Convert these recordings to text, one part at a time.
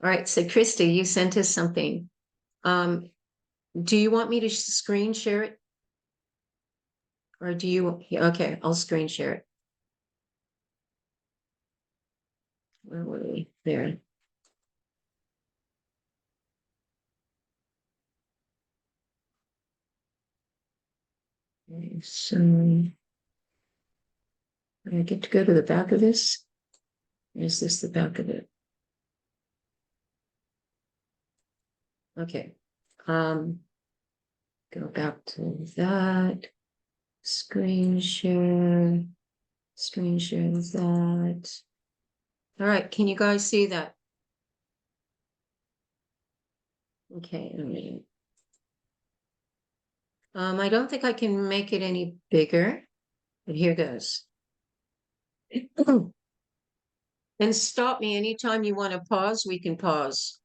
All right, so Christy, you sent us something. Do you want me to screen share it? Or do you, okay, I'll screen share it. Where were we? There. Okay, so I get to go to the back of this. Is this the back of it? Okay. Go back to that. Screen share that. All right, can you guys see that? Okay, I don't think I can make it any bigger, but here goes. And stop me anytime you want to pause, we can pause.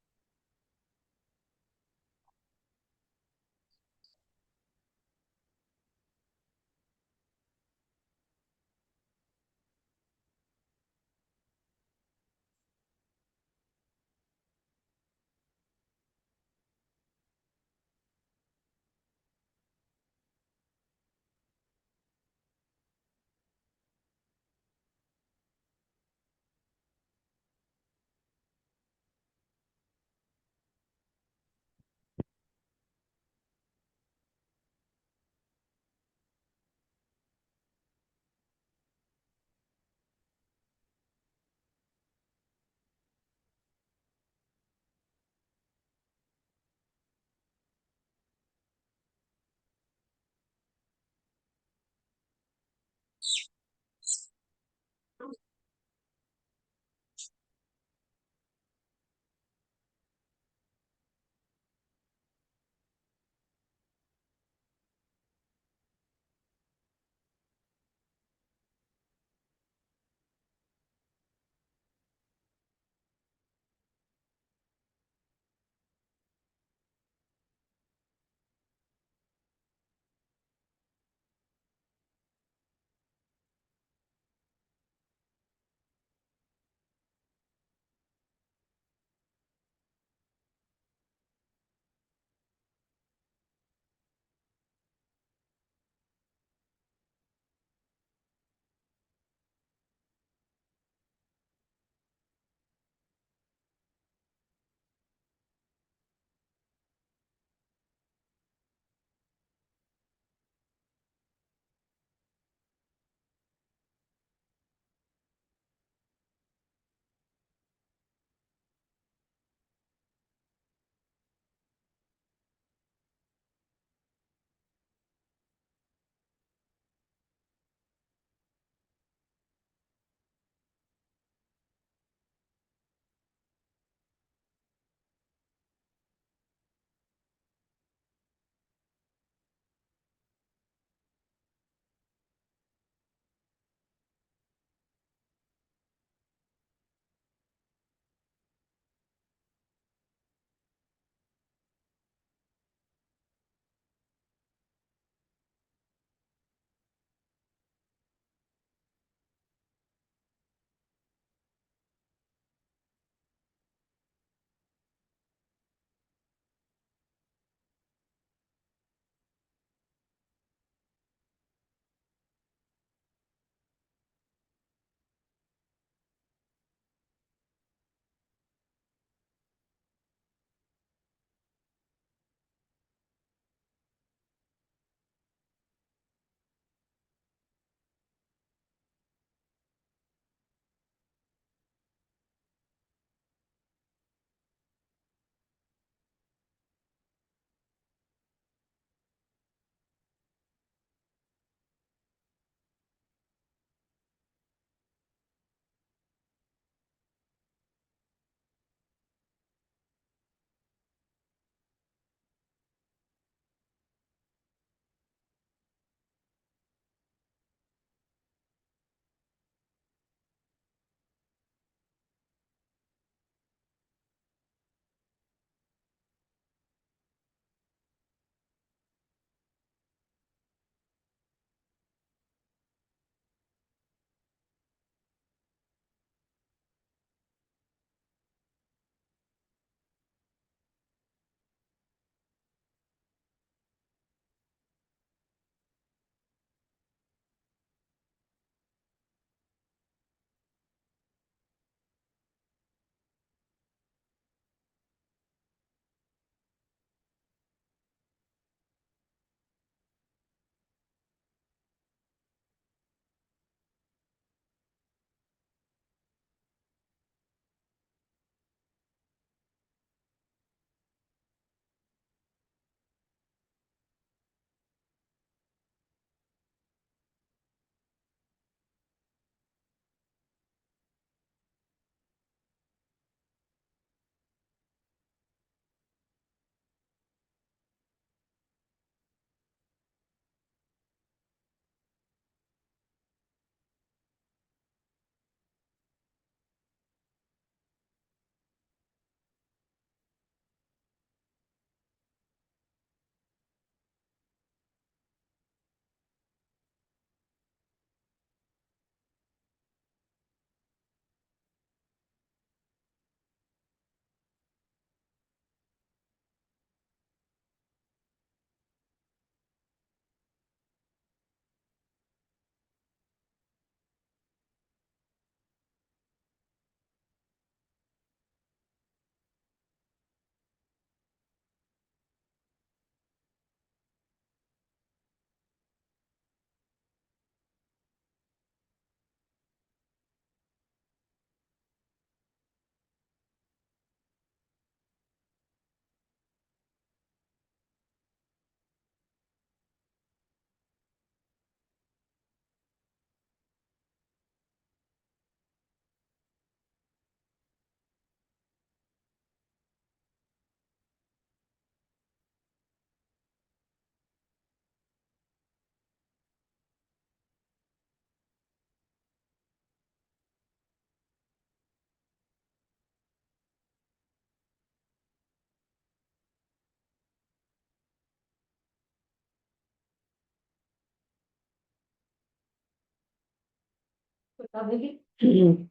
Hang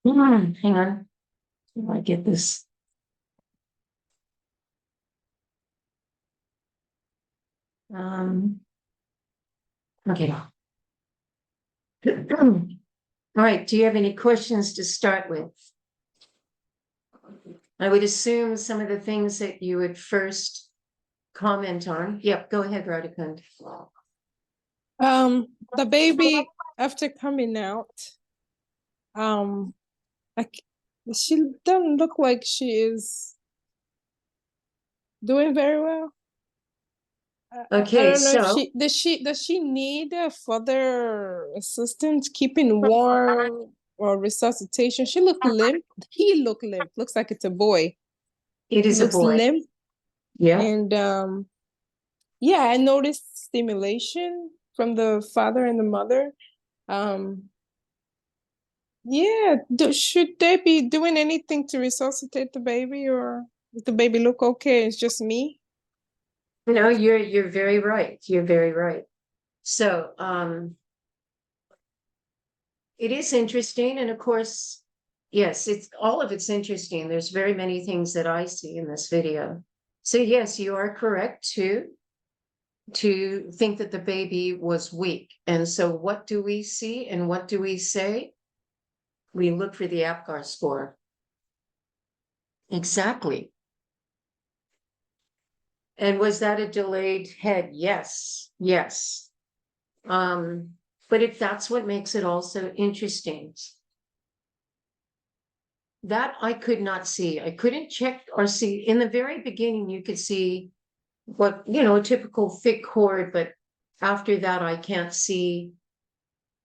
on. I get this. Okay. All right. Do you have any questions to start with? I would assume some of the things that you would first comment on. Yep. Go ahead, Radhikund. The baby after coming out, she doesn't look like she is doing very well. Okay, I don't know so if does she need further assistance keeping warm or resuscitation? She looked limp. He looked limp. Looks like it's a boy. it is a Looks boy. limp. Yeah. And yeah, I noticed stimulation from the father and the mother. Yeah, should they be doing anything to resuscitate the baby, or does the baby look okay? It's just me. No, you're very right. You're very right. So it is interesting, and of course, yes, it's all of it's interesting. There's very many things that I see in this video. So yes, you are correct to think that the baby was weak. And so what do we see and what do we say? We look for the APGAR score. Exactly. And was that a delayed head? Yes, yes. But if that's what makes it also interesting, that I could not see. I couldn't check or see. In the very beginning, you could see what, a typical thick cord, but after that, I can't see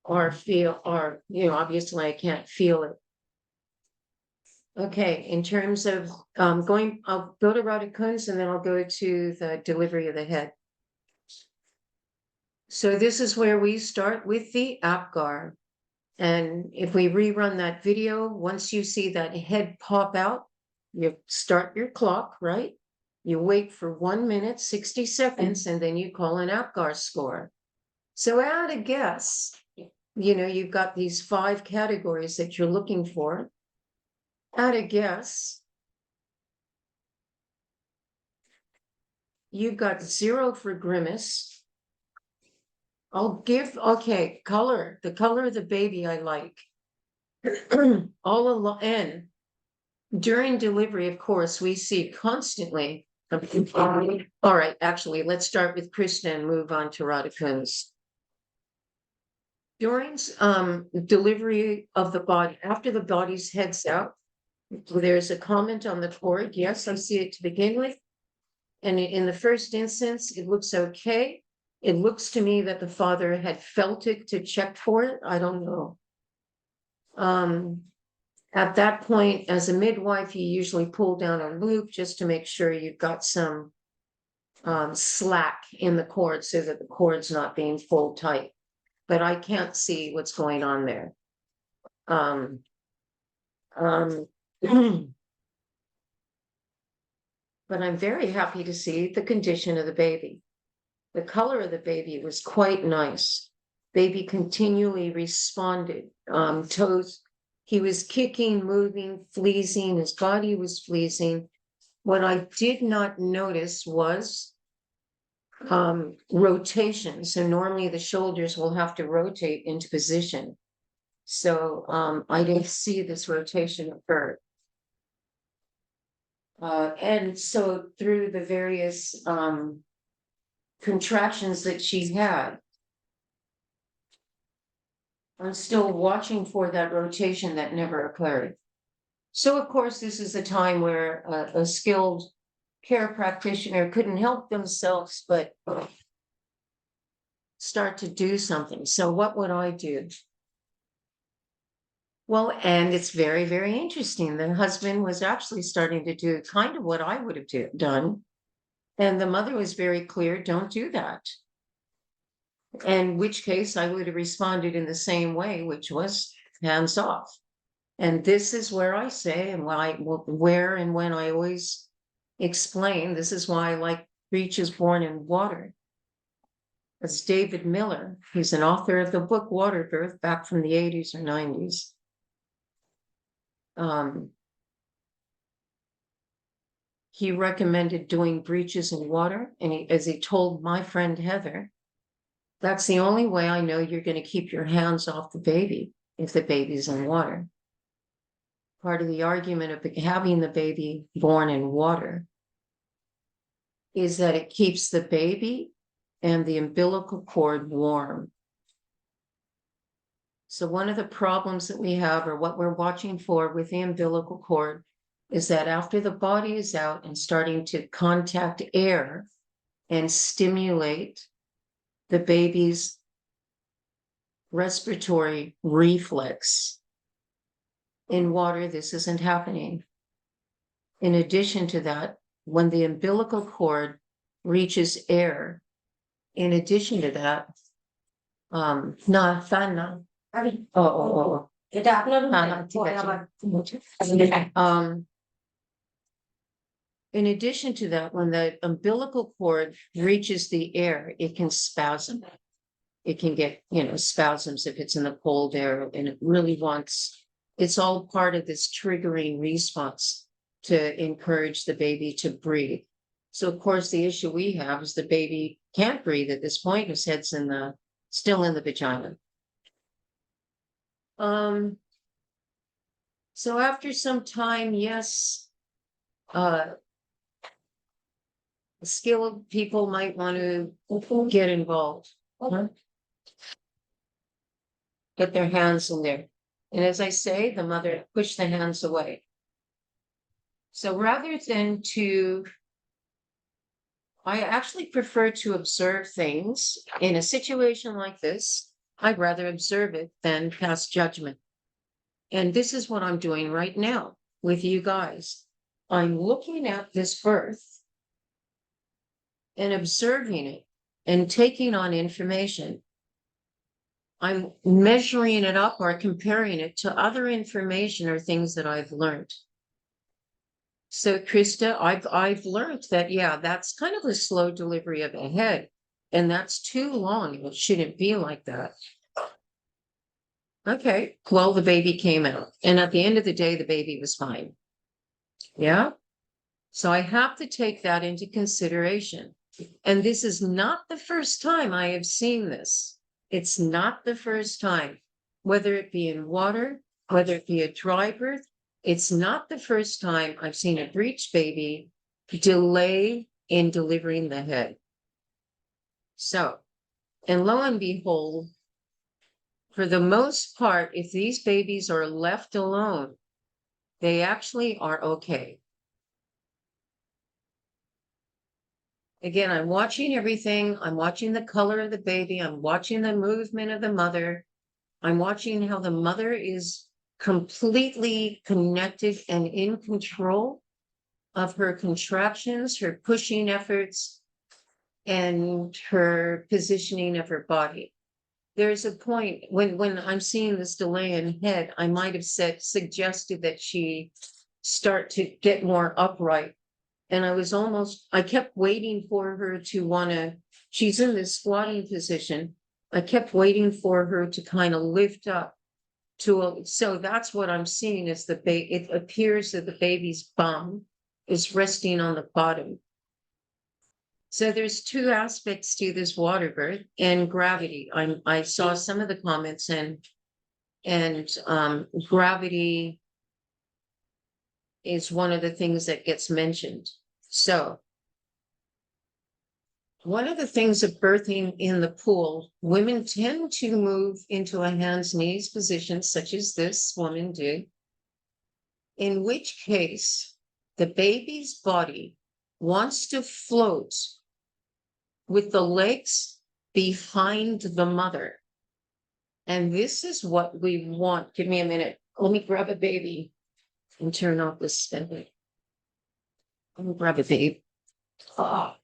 or feel, or, obviously I can't feel it. Okay, in terms of I'll go to Radhikund's and then I'll go to the delivery of the head. So this is where we start with the APGAR. And if we rerun that video, once you see that head pop out, you start your clock, right? You wait for 1 minute, 60 seconds, and then you call an APGAR score. So at a guess, you've got these 5 categories that you're looking for. At a guess, you've got 0 for grimace. Okay, color. The color of the baby I like. All along, and during delivery, of course, we see constantly. All right, actually, let's start with Krishna and move on to Radhikund's. During delivery of the body, after the body's heads out, there's a comment on the cord. Yes, I see it to begin with. And in the first instance, it looks okay. It looks to me that the father had felt it to check for it. I don't know. At that point, as a midwife, you usually pull down a loop just to make sure you've got some slack in the cord so that the cord's not being pulled tight. But I can't see what's going on there. But I'm very happy to see the condition of the baby. The color of the baby was quite nice. Baby continually responded. Toes, he was kicking, moving, fleasing, his body was fleasing. What I did not notice was rotation. So normally the shoulders will have to rotate into position. So I didn't see this rotation occur. And so through the various contractions that she's had, I'm still watching for that rotation that never occurred. So of course, this is a time where a skilled care practitioner couldn't help themselves, but start to do something. So what would I do? Well, and it's very, very interesting. The husband was actually starting to do kind of what I would have done. And the mother was very clear, don't do that. In which case I would have responded in the same way, which was hands off. And this is where I say, and where and when I always explain, this is why I like breech is born in water. That's David Miller. He's an author of the book Waterbirth back from the 80s or 90s. He recommended doing breeches in water. And as he told my friend Heather, that's the only way I know you're going to keep your hands off the baby if the baby's in water. Part of the argument of having the baby born in water is that it keeps the baby and the umbilical cord warm. So one of the problems that we have, or what we're watching for with the umbilical cord, is that after the body is out and starting to contact air and stimulate the baby's respiratory reflex, in water, this isn't happening. In addition to that, when the umbilical cord reaches air, in addition to that, in addition to that, when the umbilical cord reaches the air, it can spasm. It can get, spasms if it's in the cold air, and it really wants, it's all part of this triggering response to encourage the baby to breathe. So of course, the issue we have is the baby can't breathe at this point. His head's still in the vagina. So after some time, yes, skilled people might want to get involved. Get their hands in there. And as I say, the mother push the hands away. So rather than I actually prefer to observe things in a situation like this. I'd rather observe it than pass judgment. And this is what I'm doing right now with you guys. I'm looking at this birth and observing it and taking on information. I'm measuring it up or comparing it to other information or things that I've learned. So Krista, I've learned that, yeah, that's kind of a slow delivery of a head, and that's too long. It shouldn't be like that. Okay, well, the baby came out, and at the end of the day, the baby was fine. Yeah. So I have to take that into consideration. And this is not the first time I have seen this. It's not the first time, whether it be in water, whether it be a dry birth. It's not the first time I've seen a breech baby delay in delivering the head. So, and lo and behold, for the most part, if these babies are left alone, they actually are okay. Again, I'm watching everything. I'm watching the color of the baby. I'm watching the movement of the mother. I'm watching how the mother is completely connected and in control of her contractions, her pushing efforts, and her positioning of her body. There's a point when I'm seeing this delay in head, I might have suggested that she start to get more upright. And I kept waiting for her to she's in this squatting position. I kept waiting for her to kind of lift up so that's what I'm seeing is it appears that the baby's bum is resting on the bottom. So there's two aspects to this water birth and gravity. I saw some of the comments and gravity is one of the things that gets mentioned. So one of the things of birthing in the pool, women tend to move into a hands, knees position, such as this woman did, in which case the baby's body wants to float with the legs behind the mother. And this is what we want. Give me a minute. Let me grab a baby and turn off this spindle. Let me grab a baby. Oh.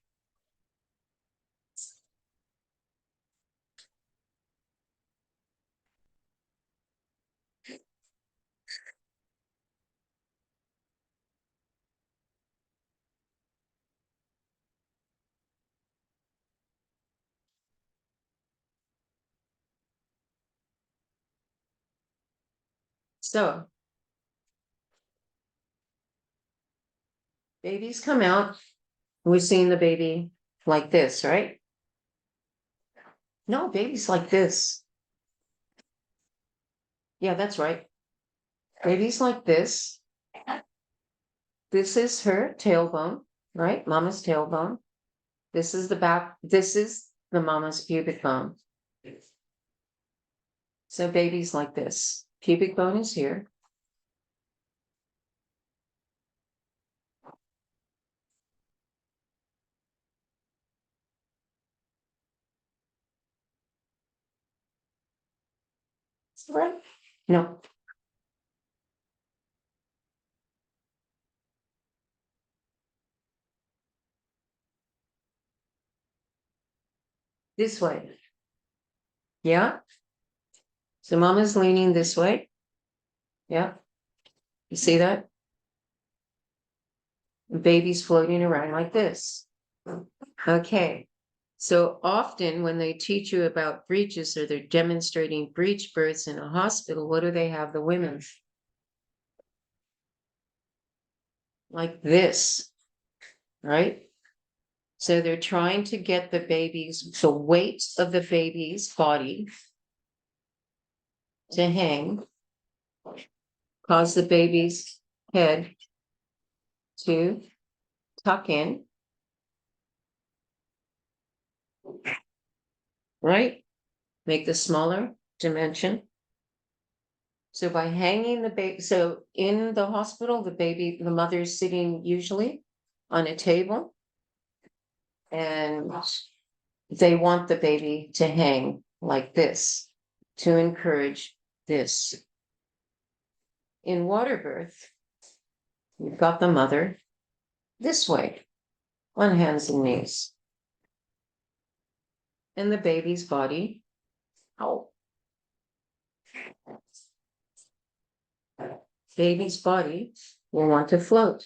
So babies come out. We're seeing the baby like this, right? No, baby's like this. Yeah, that's right. Baby's like this. This is her tailbone, right? Mama's tailbone. This is the back. This is the mama's pubic bone. So baby's like this. Pubic bone is here. Right? No. This way. Yeah. So mama's leaning this way. Yeah. You see that? The baby's floating around like this. Okay. So often when they teach you about breeches or they're demonstrating breech births in a hospital, what do they have the women? Like this, right? So they're trying to get the weight of the baby's body to hang, cause the baby's head to tuck in, right? Make the smaller dimension. So by hanging the baby, so in the hospital, the mother's sitting usually on a table, and they want the baby to hang like this to encourage this. In water birth, you've got the mother this way on hands and knees, and the baby's body out. Baby's body will want to float.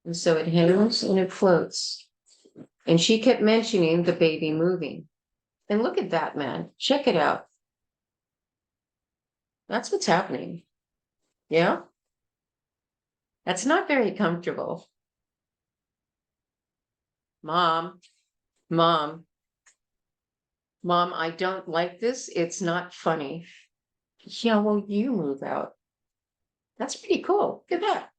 And so it hangs and it floats. And she kept mentioning the baby moving. And look at that, man. Check it out. That's what's happening. Yeah? That's not very comfortable. Mom, mom, I don't like this. It's not funny. Yeah, well, you move out. That's pretty cool. Look at that.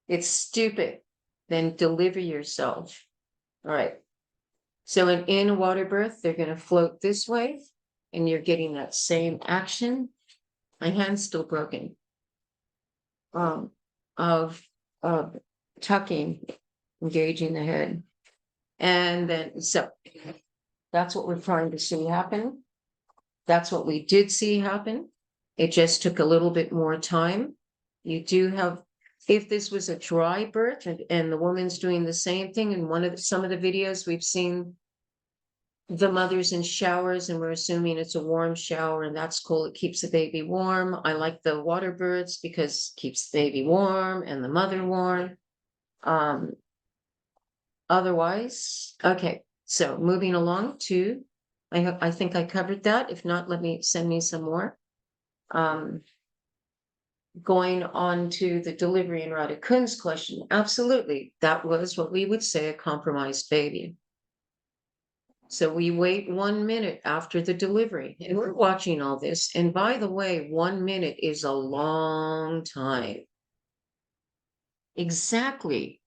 It's stupid. Then deliver yourself. All right. So in a water birth, they're going to float this way, and you're getting that same action. My hand's still broken. Of tucking, engaging the head. And then, so that's what we're trying to see happen. That's what we did see happen. It just took a little bit more time. You do have, if this was a dry birth and the woman's doing the same thing, in some of the videos we've seen the mother's in showers and we're assuming it's a warm shower, and that's cool. It keeps the baby warm. I like the water births because it keeps the baby warm and the mother warm. Otherwise, okay. So moving along to, I think I covered that. If not, send me some more. Going on to the delivery and Rada Kun's question. Absolutely. That was what we would say a compromised baby. So we wait 1 minute after the delivery, and we're watching all this. And by the way, 1 minute is a long time. Exactly.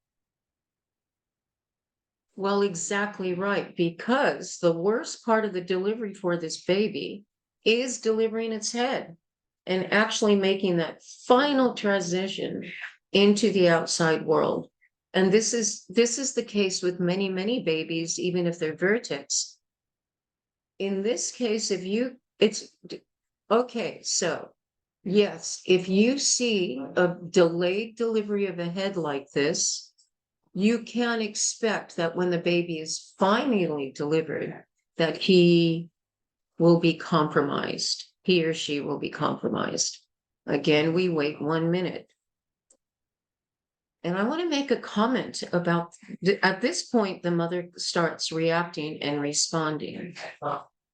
Well, exactly right. Because the worst part of the delivery for this baby is delivering its head and actually making that final transition into the outside world. And this is the case with many, many babies, even if they're vertex. In this case, okay, so yes, if you see a delayed delivery of a head like this, you can expect that when the baby is finally delivered, that he will be compromised. He or she will be compromised. Again, we wait 1 minute. And I want to make a comment about, at this point, the mother starts reacting and responding.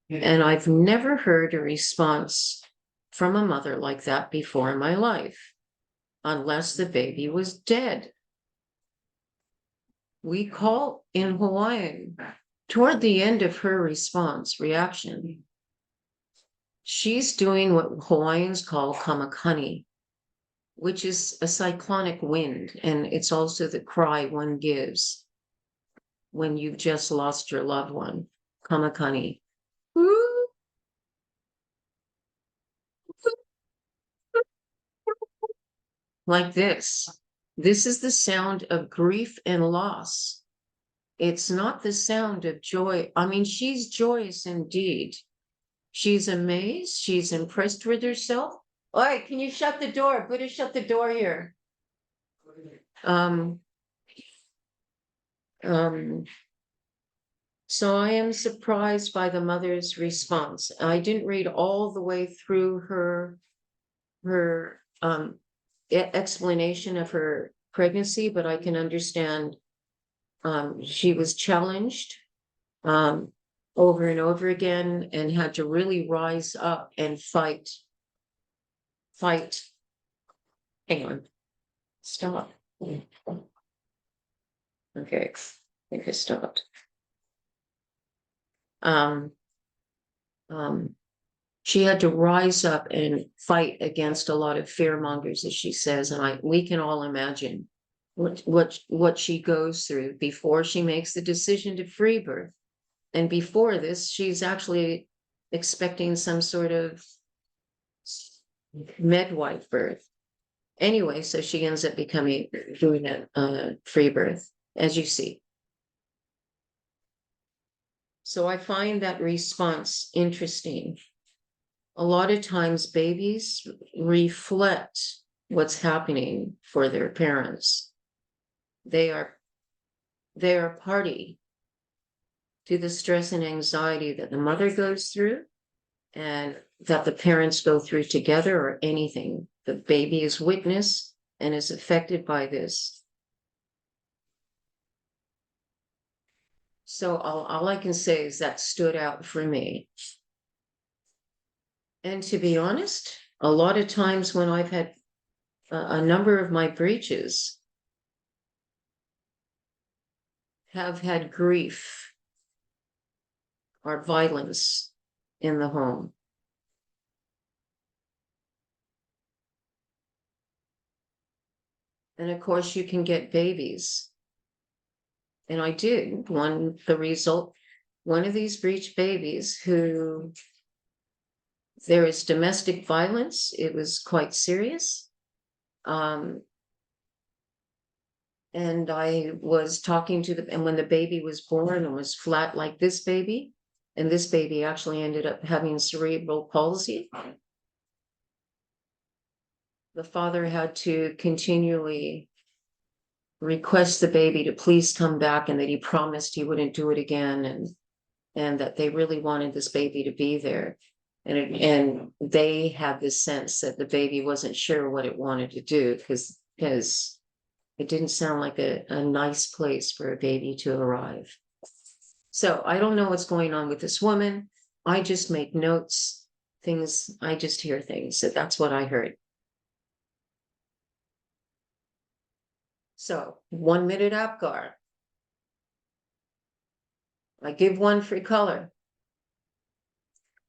And I've never heard a response from a mother like that before in my life, unless the baby was dead. We call in Hawaiian, toward the end of her reaction, she's doing what Hawaiians call kamakani, which is a cyclonic wind, and it's also the cry one gives when you've just lost your loved one, kamakani. Like this. This is the sound of grief and loss. It's not the sound of joy. I mean, she's joyous indeed. She's amazed. She's impressed with herself. All right, can you shut the door? Buddha, shut the door here. So I am surprised by the mother's response. I didn't read all the way through her explanation of her pregnancy, but I can understand she was challenged over and over again and had to really rise up and fight. Hang on. Stop. Okay, I think I stopped. She had to rise up and fight against a lot of fear mongers, as she says, and we can all imagine what she goes through before she makes the decision to free birth. And before this, she's actually expecting some sort of midwife birth. Anyway, so she ends up doing a free birth, as you see. So I find that response interesting. A lot of times babies reflect what's happening for their parents. They are party to the stress and anxiety that the mother goes through and that the parents go through together, or anything. The baby is witness and is affected by this. So all I can say is that stood out for me. And to be honest, a lot of times when I've had a number of my breaches have had grief or violence in the home. And of course you can get babies. And I did one of these breech babies who there is domestic violence. It was quite serious. And I was talking to and when the baby was born and was flat like this baby, and this baby actually ended up having cerebral palsy. The father had to continually request the baby to please come back, and that he promised he wouldn't do it again, and that they really wanted this baby to be there. And they had this sense that the baby wasn't sure what it wanted to do, because it didn't sound like a nice place for a baby to arrive. So I don't know what's going on with this woman. I just make notes, I just hear things. So that's what I heard. So 1 minute Apgar. I give one free color.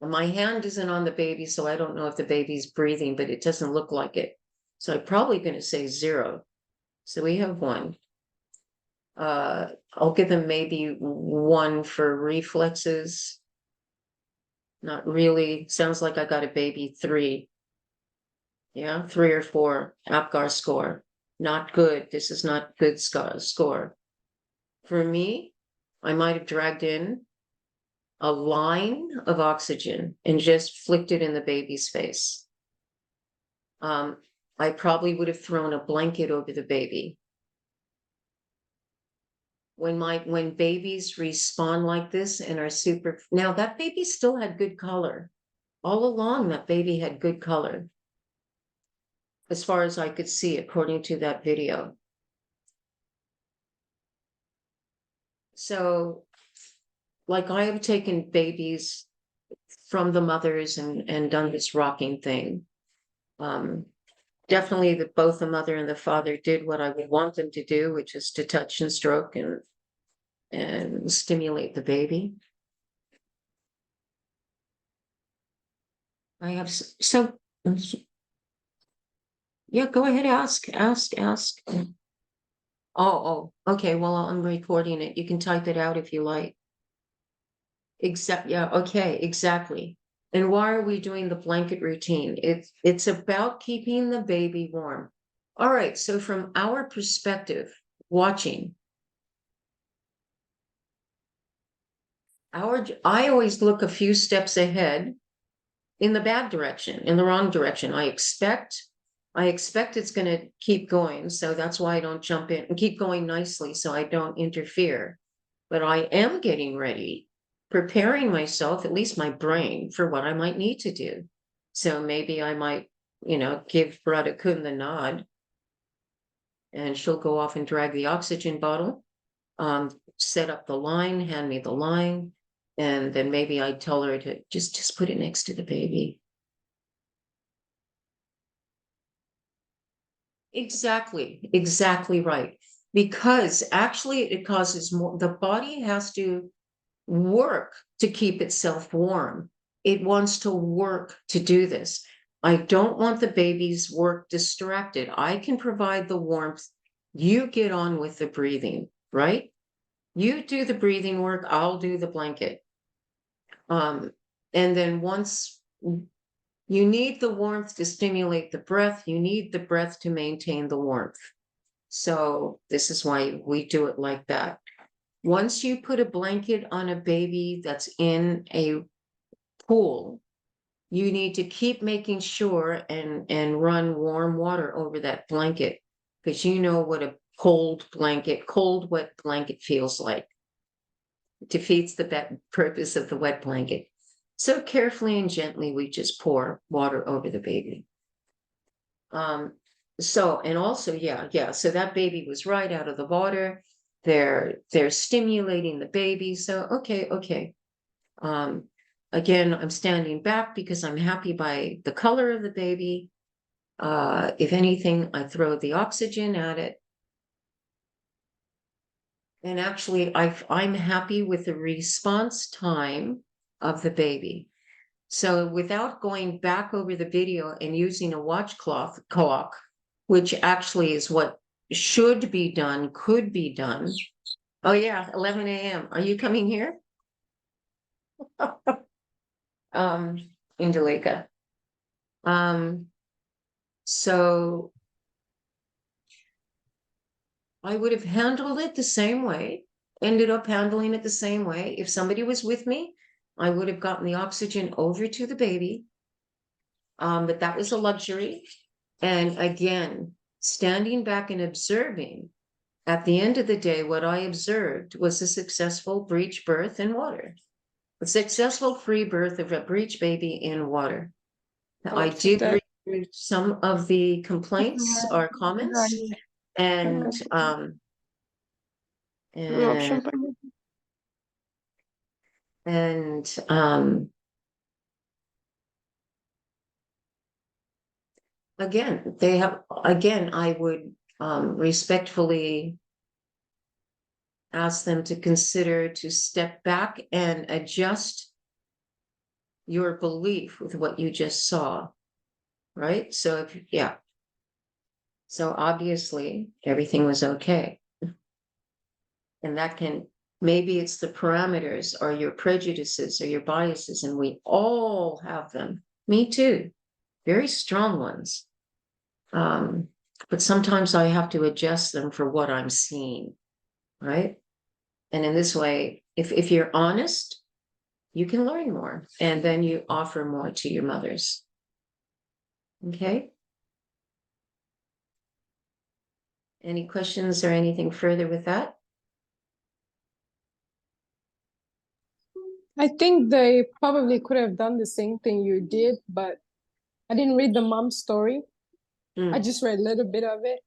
My hand isn't on the baby, so I don't know if the baby's breathing, but it doesn't look like it. So I'm probably going to say 0. So we have 1. I'll give them maybe 1 for reflexes. Not really. Sounds like I got a baby 3. Yeah, 3 or 4. Apgar score. Not good. This is not good score. For me, I might have dragged in a line of oxygen and just flicked it in the baby's face. I probably would have thrown a blanket over the baby. When babies respond like this and are now that baby still had good color. All along, that baby had good color, as far as I could see, according to that video. So, like, I have taken babies from the mothers and done this rocking thing. Definitely that both the mother and the father did what I would want them to do, which is to touch and stroke and stimulate the baby. I have so yeah, go ahead, ask. Oh, okay, well, I'm recording it. You can type it out if you like. Yeah, okay, exactly. And why are we doing the blanket routine? It's about keeping the baby warm. All right, so from our perspective, watching, I always look a few steps ahead in the bad direction, in the wrong direction. I expect it's going to keep going. So that's why I don't jump in and keep going nicely so I don't interfere. But I am getting ready, preparing myself, at least my brain, for what I might need to do. So maybe I might, give Brada Kun the nod and she'll go off and drag the oxygen bottle, set up the line, hand me the line. And then maybe I'd tell her to just put it next to the baby. Exactly right. Because actually it causes more, the body has to work to keep itself warm. It wants to work to do this. I don't want the baby's work distracted. I can provide the warmth. You get on with the breathing, right? You do the breathing work, I'll do the blanket. And then once you need the warmth to stimulate the breath, you need the breath to maintain the warmth. So this is why we do it like that. Once you put a blanket on a baby that's in a pool, you need to keep making sure and run warm water over that blanket, because you know what a cold, wet blanket feels like. It defeats the purpose of the wet blanket. So carefully and gently, we just pour water over the baby. So, and also, yeah. So that baby was right out of the water. They're stimulating the baby. So, okay. Again, I'm standing back because I'm happy by the color of the baby. If anything, I throw the oxygen at it. And actually, I'm happy with the response time of the baby. So without going back over the video and using a watch clock, which actually is what should be done, could be done. Oh yeah, 11 a.m. Are you coming here? In Jalika. So I would have handled it the same way, ended up handling it the same way. If somebody was with me, I would have gotten the oxygen over to the baby. But that was a luxury. And again, standing back and observing, at the end of the day, what I observed was a successful breech birth in water, a successful free birth of a breech baby in water. I did read through some of the complaints or comments, and again, I would respectfully ask them to consider to step back and adjust your belief with what you just saw, right? So so obviously everything was okay. And that maybe it's the parameters or your prejudices or your biases, and we all have them. Me too, very strong ones. But sometimes I have to adjust them for what I'm seeing, right? And in this way, if you're honest, you can learn more, and then you offer more to your mothers. Okay? Any questions or anything further with that? I think they probably could have done the same thing you did, but I didn't read the mom's story. I just read a little bit of it.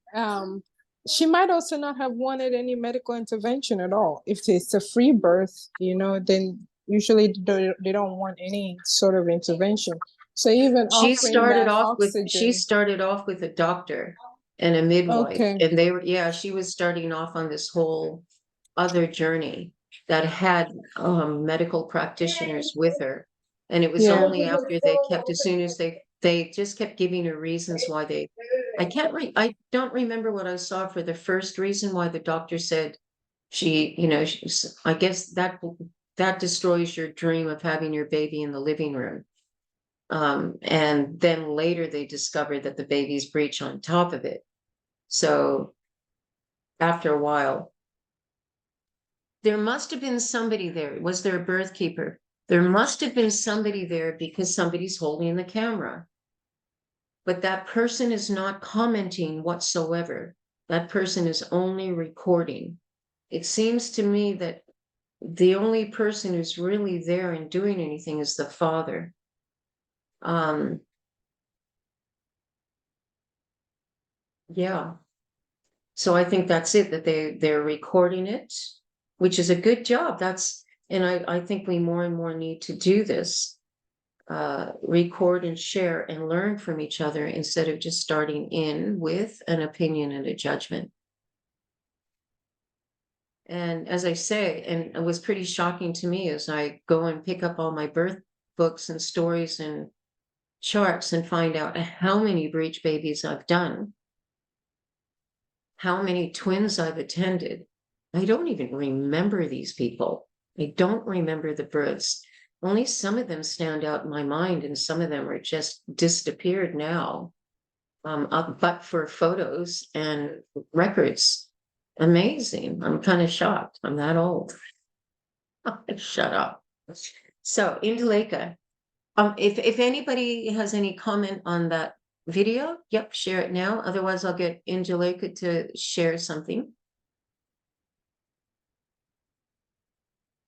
She might also not have wanted any medical intervention at all. If it's a free birth, then Usually they don't want any sort of intervention. So even She offering started that off with oxygen. a doctor and a midwife, Okay. and they were, yeah, she was starting off on this whole other journey that had medical practitioners with her. And it was Yeah. only after they kept, as soon as they just kept giving her reasons why I don't remember what I saw for the first reason why the doctor said she, I guess that destroys your dream of having your baby in the living room. And then later they discovered that the baby's breech on top of it. So after a while, there must have been somebody there. Was there a birth keeper? There must have been somebody there because somebody's holding the camera. But that person is not commenting whatsoever. That person is only recording. It seems to me that the only person who's really there and doing anything is the father. Yeah. So I think that's it, that they're recording it, which is a good job. And I think we more and more need to do this, record and share and learn from each other instead of just starting in with an opinion and a judgment. And as I say, and it was pretty shocking to me as I go and pick up all my birth books and stories and charts and find out how many breech babies I've done, how many twins I've attended. I don't even remember these people. I don't remember the births. Only some of them stand out in my mind, and some of them are just disappeared now. But for photos and records, amazing. I'm kind of shocked. I'm that old. Shut up. So, Indaleka, if anybody has any comment on that video, yep, share it now. Otherwise, I'll get Indaleka to share something.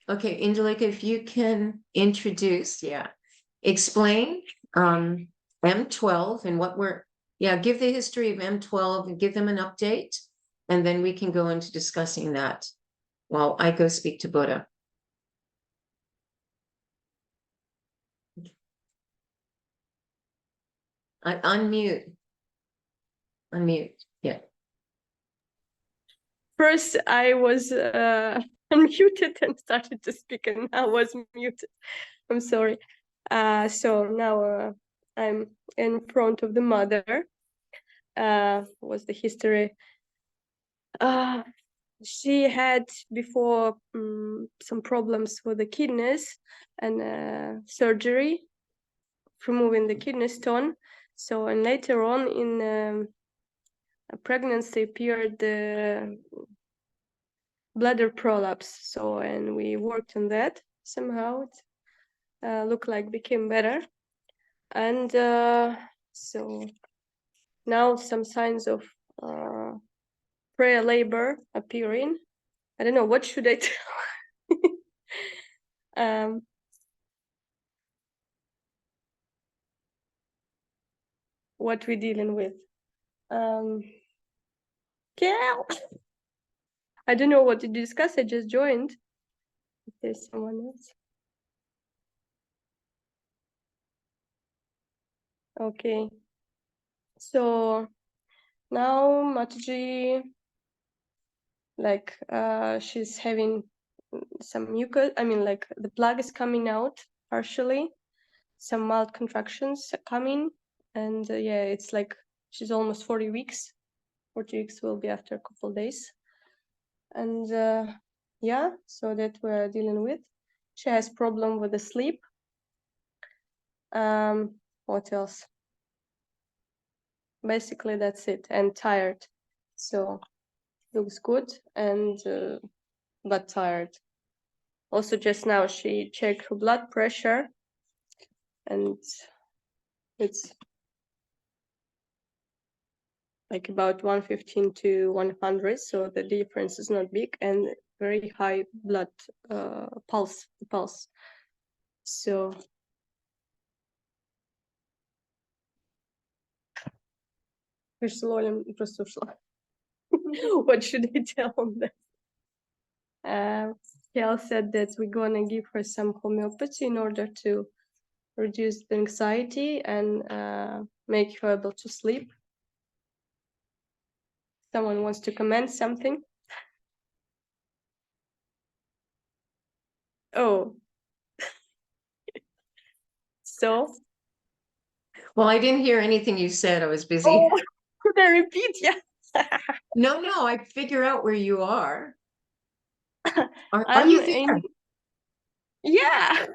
Okay, Indaleka, if you can introduce, explain M12 and give the history of M12 and give them an update, and then we can go into discussing that while I go speak to Buddha. Unmute. Yeah. First, I was unmuted and started to speak, and I was muted. I'm sorry. So now I'm in front of the mother. Was the history? She had before some problems with the kidneys and surgery, removing the kidney stone. So, and later on in a pregnancy appeared the bladder prolapse. So, and we worked on that. Somehow it looked like became better. And so now some signs of pre-labor appearing. I don't know, what should I tell? What we're dealing with. Yeah. I don't know what to discuss. I just joined. If there's someone else. Okay. So now Mataji, like she's having some mucus. I mean, like the plug is coming out partially. Some mild contractions are coming, and yeah, it's like she's almost 40 weeks. 40 weeks will be after a couple of days, and yeah, so that we're dealing with. She has problem with the sleep. What else? Basically, that's it. And tired. So looks good and but tired. Also, just now she checked her blood pressure, and it's like about 115 to 100. So the difference is not big, and very high blood pulse. So what should I tell on that? Kel said that we're gonna give her some homeopathy in order to reduce the anxiety and make her able to sleep. Someone wants to comment something? Oh. So? Well, I didn't hear anything you said. I was busy. Oh, could I repeat? Yeah. No, I figure out where you are. Are I'm you there? Yeah.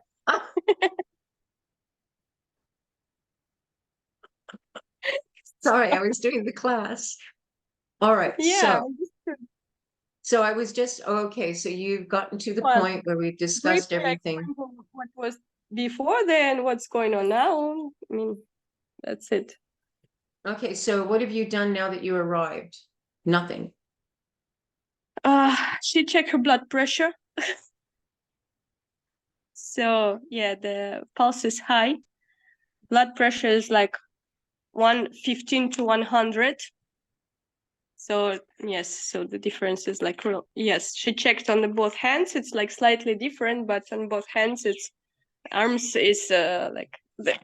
Sorry, I was doing the class. All right, Yeah. so I was just okay. So you've gotten to the Well, point where we've discussed briefly everything. explain what was before then, what's going on now. I mean, that's it. Okay, so what have you done now that you arrived? Nothing. She checked her blood pressure. So yeah, the pulse is high. Blood pressure is like 115 to 100. So yes, so the difference is like real. Yes, she checked on the both hands. It's like slightly different, but on both hands, it's arms is like the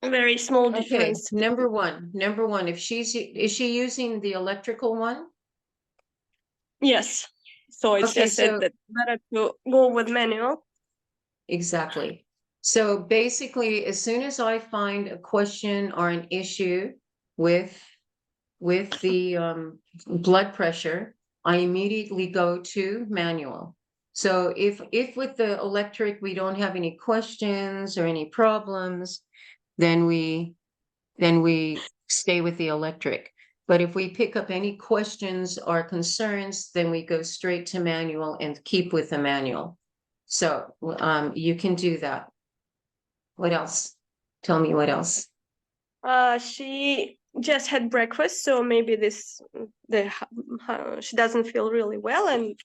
very small Okay, difference. number one, if is she using the electrical one? Yes. So it's Okay, just that better to go with manual. exactly. So basically, as soon as I find a question or an issue with the blood pressure, I immediately go to manual. So if with the electric we don't have any questions or any problems, then we stay with the electric. But if we pick up any questions or concerns, then we go straight to manual and keep with the manual. So you can do that. What else? Tell me what else. She just had breakfast, so maybe she doesn't feel really well and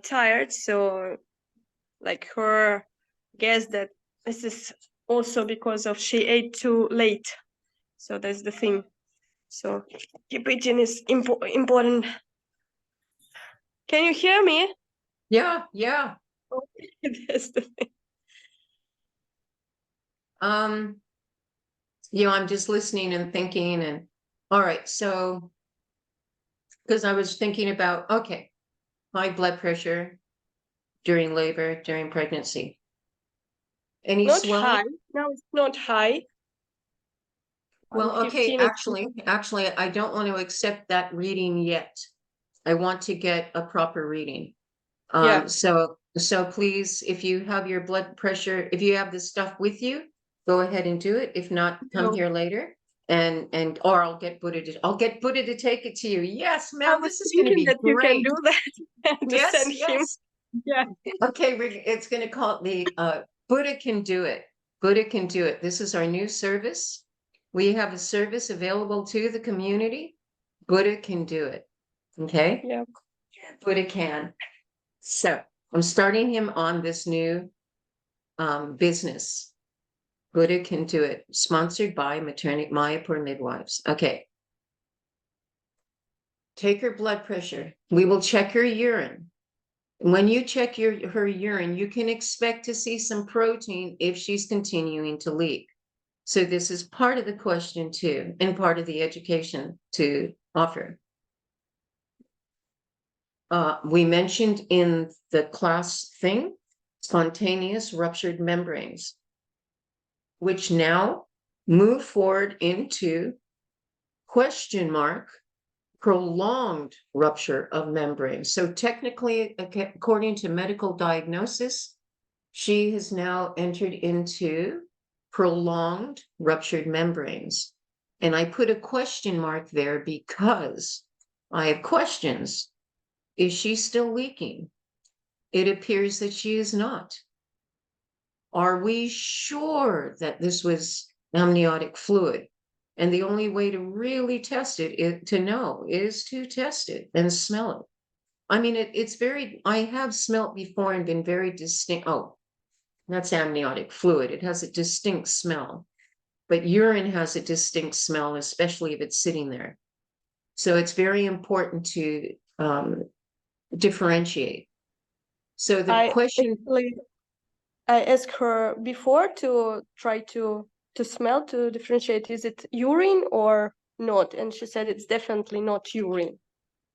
tired. So like her guess that this is also because of she ate too late. So that's the thing. So keep eating is important. Can you hear me? Yeah. That's the thing. I'm just listening and thinking and all right, so because I was thinking about okay, high blood pressure during labor, during pregnancy. Any Not swelling? high. No, it's not high. Well, okay, 115 actually, I don't want to accept that reading yet. I want to get a proper reading. Yeah. So please, if you have your blood pressure, if you have this stuff with you, go ahead and do it. If not, come No. here later. And or I'll get Buddha to take it to you. Yes, I ma'am, was this is going to thinking be that you can great. do that to Yes, send him. yes. Yeah. Okay, it's going to call the Buddha can do it. Buddha can do it. This is our new service. We have a service available to the community. Buddha can do it. Okay? Yeah. Buddha can. So I'm starting him on this new business. Buddha can do it. Sponsored by Mayapur Midwives. Okay. Take her blood pressure. We will check her urine. When you check her urine, you can expect to see some protein if she's continuing to leak. So this is part of the question too, and part of the education to offer. We mentioned in the class thing, spontaneous ruptured membranes, which now move forward into question mark, prolonged rupture of membranes. So technically, according to medical diagnosis, she has now entered into prolonged ruptured membranes. And I put a question mark there because I have questions. Is she still leaking? It appears that she is not. Are we sure that this was amniotic fluid? And the only way to really test it, to know, is to test it and smell it. I mean, it's very, I have smelt before and been very distinct. Oh, that's amniotic fluid. It has a distinct smell. But urine has a distinct smell, especially if it's sitting there. So it's very important to differentiate. So the I question, actually I asked her before to try to smell, to differentiate, is it urine or not? And she said it's definitely not urine.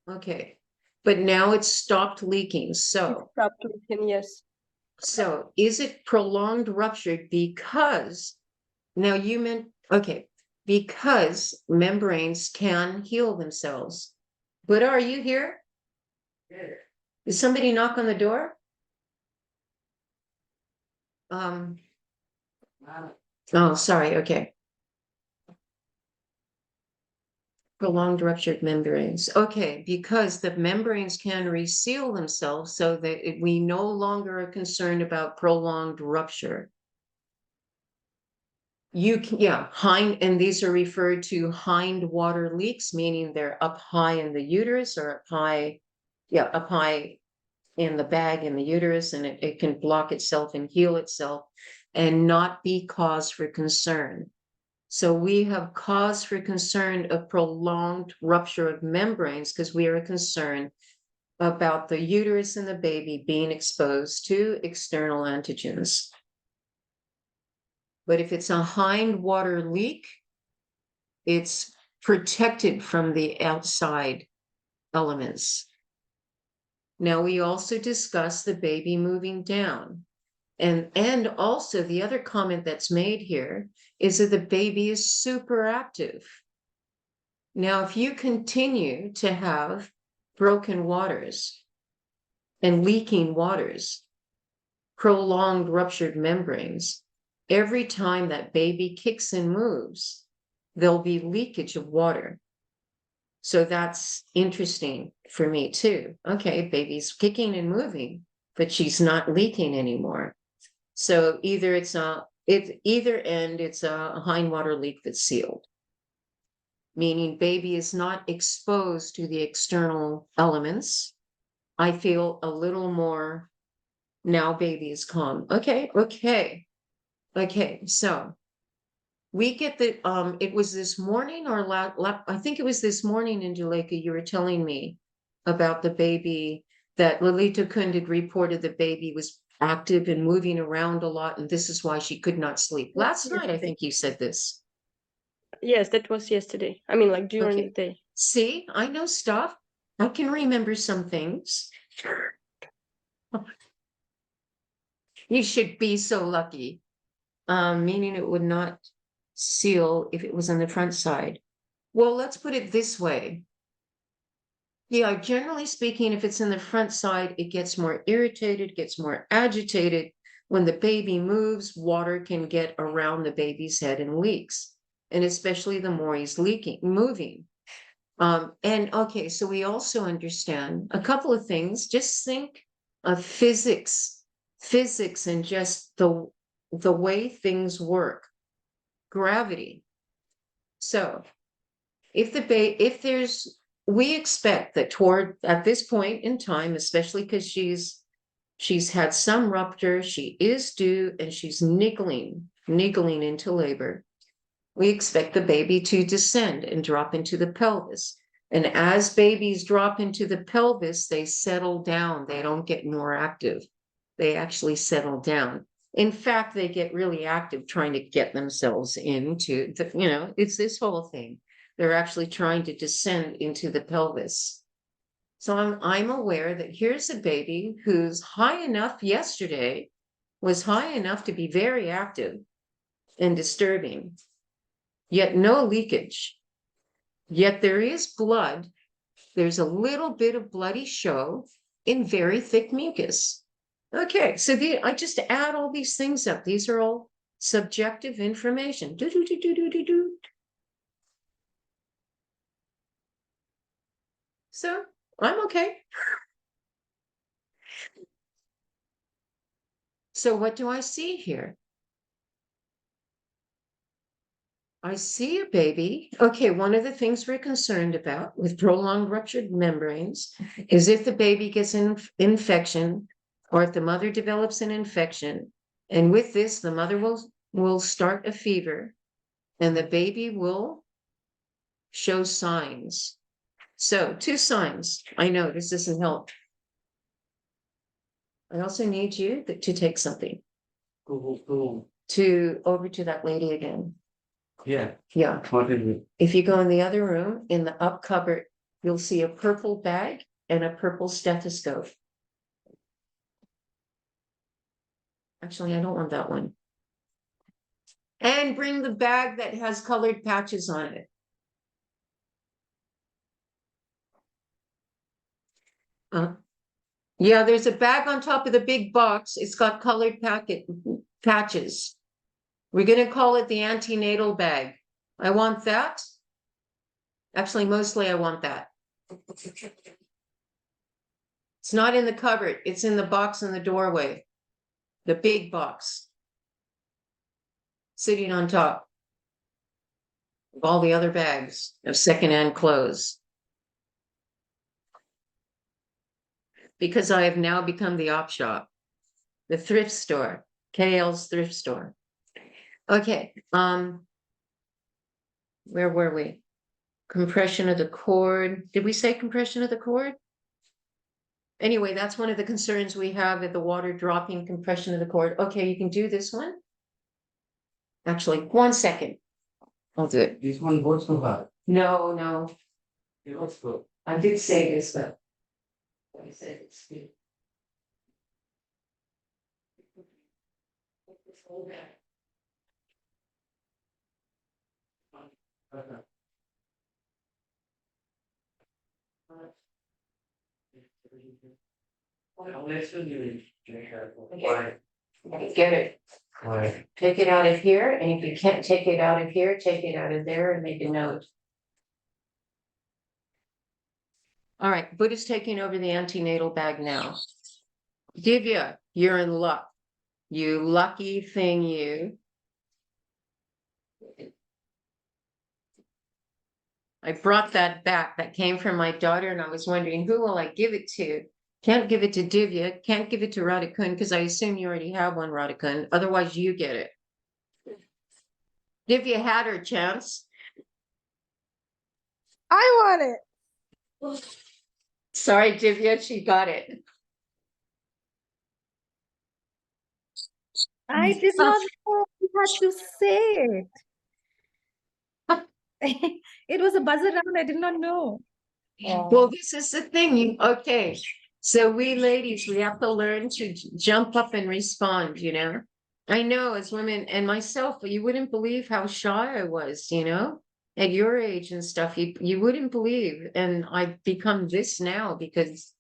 okay, but now it's stopped leaking. It So, stopped leaking, yes. so is it prolonged ruptured because now you meant, okay, because membranes can heal themselves. But are you here? Did somebody knock on the door? Oh, sorry. Okay. Prolonged ruptured membranes. Okay, because the membranes can reseal themselves so that we no longer are concerned about prolonged rupture. You can, yeah, and these are referred to hind water leaks, meaning they're up high in the uterus or up high, yeah, up high in the bag in the uterus, and it can block itself and heal itself and not be cause for concern. So we have cause for concern of prolonged rupture of membranes because we are concerned about the uterus and the baby being exposed to external antigens. But if it's a hind water leak, it's protected from the outside elements. Now, we also discussed the baby moving down. And also the other comment that's made here is that the baby is super active. Now, if you continue to have broken waters and leaking waters, prolonged ruptured membranes, every time that baby kicks and moves, there'll be leakage of water. So that's interesting for me too. Okay, baby's kicking and moving, but she's not leaking anymore. So either it's a hind water leak that's sealed, meaning baby is not exposed to the external elements. I feel a little more now baby is calm. Okay. So we get the it was this morning or I think it was this morning in Juleka, you were telling me about the baby that Lolita Kund had reported the baby was active and moving around a lot, and this is why she could not sleep. Last night, I think you said this. Yes, that was yesterday. I mean, like during Okay. the day. See, I know stuff. I can remember some things. You should be so lucky. Meaning it would not seal if it was on the front side. Well, let's put it this way. Yeah, generally speaking, if it's in the front side, it gets more irritated, gets more agitated. When the baby moves, water can get around the baby's head and leaks. And especially the more he's moving. And okay, so we also understand a couple of things. Just think of physics and just the way things work. Gravity. So we expect that at this point in time, especially because she's had some rupture, she is due, and she's niggling into labor. We expect the baby to descend and drop into the pelvis. And as babies drop into the pelvis, they settle down. They don't get more active. They actually settle down. In fact, they get really active trying to get themselves into it's this whole thing. They're actually trying to descend into the pelvis. So I'm aware that here's a baby who's high enough yesterday, was high enough to be very active and disturbing, yet no leakage. Yet there is blood. There's a little bit of bloody show in very thick mucus. Okay, so I just add all these things up. These are all subjective information. So I'm okay. So what do I see here? I see a baby. Okay, one of the things we're concerned about with prolonged ruptured membranes is if the baby gets an infection or if the mother develops an infection. And with this, the mother will start a fever and the baby will show signs. So 2 signs. I know this doesn't help. I also need you to take something Cool. over to that lady again. Yeah. Yeah. What is it? If you go in the other room, in the up cupboard, you'll see a purple bag and a purple stethoscope. Actually, I don't want that one. And bring the bag that has colored patches on it. Yeah, there's a bag on top of the big box. It's got colored patches. We're going to call it the antenatal bag. I want that. Actually, mostly I want that. It's not in the cupboard. It's in the box in the doorway. The big box. Sitting on top of all the other bags of secondhand clothes. Because I have now become the op shop. The thrift store. KL's thrift store. Okay. Where were we? Compression of the cord. Did we say compression of the cord? Anyway, that's one of the concerns we have with the water dropping compression of the cord. Okay, you can do this one. Actually, 1 second. I'll do it. This one goes so hard. No. It looks good. I did say this, but I said it's good. Okay. I'll listen to you. Why? Get it. Why? Take it out of here, and if you can't take it out of here, take it out of there and make a note. All right, Buddha's taking over the antenatal bag now. Divya, you're in luck. You lucky thing, you. I brought that back. That came from my daughter, and I was wondering, who will I give it to? Can't give it to Divya. Can't give it to Radhikun, because I assume you already have one, Radhikun. Otherwise, you get it. Divya had her chance. I want it. Sorry, Divya, she got it. I did not know you had to say it. It was a buzz around. I did not know. Well, this is the thing. Okay. So we ladies, we have to learn to jump up and respond, you know? I know as women and myself, you wouldn't believe how shy I was, you know, at your age and stuff. You wouldn't believe. And I've become this now because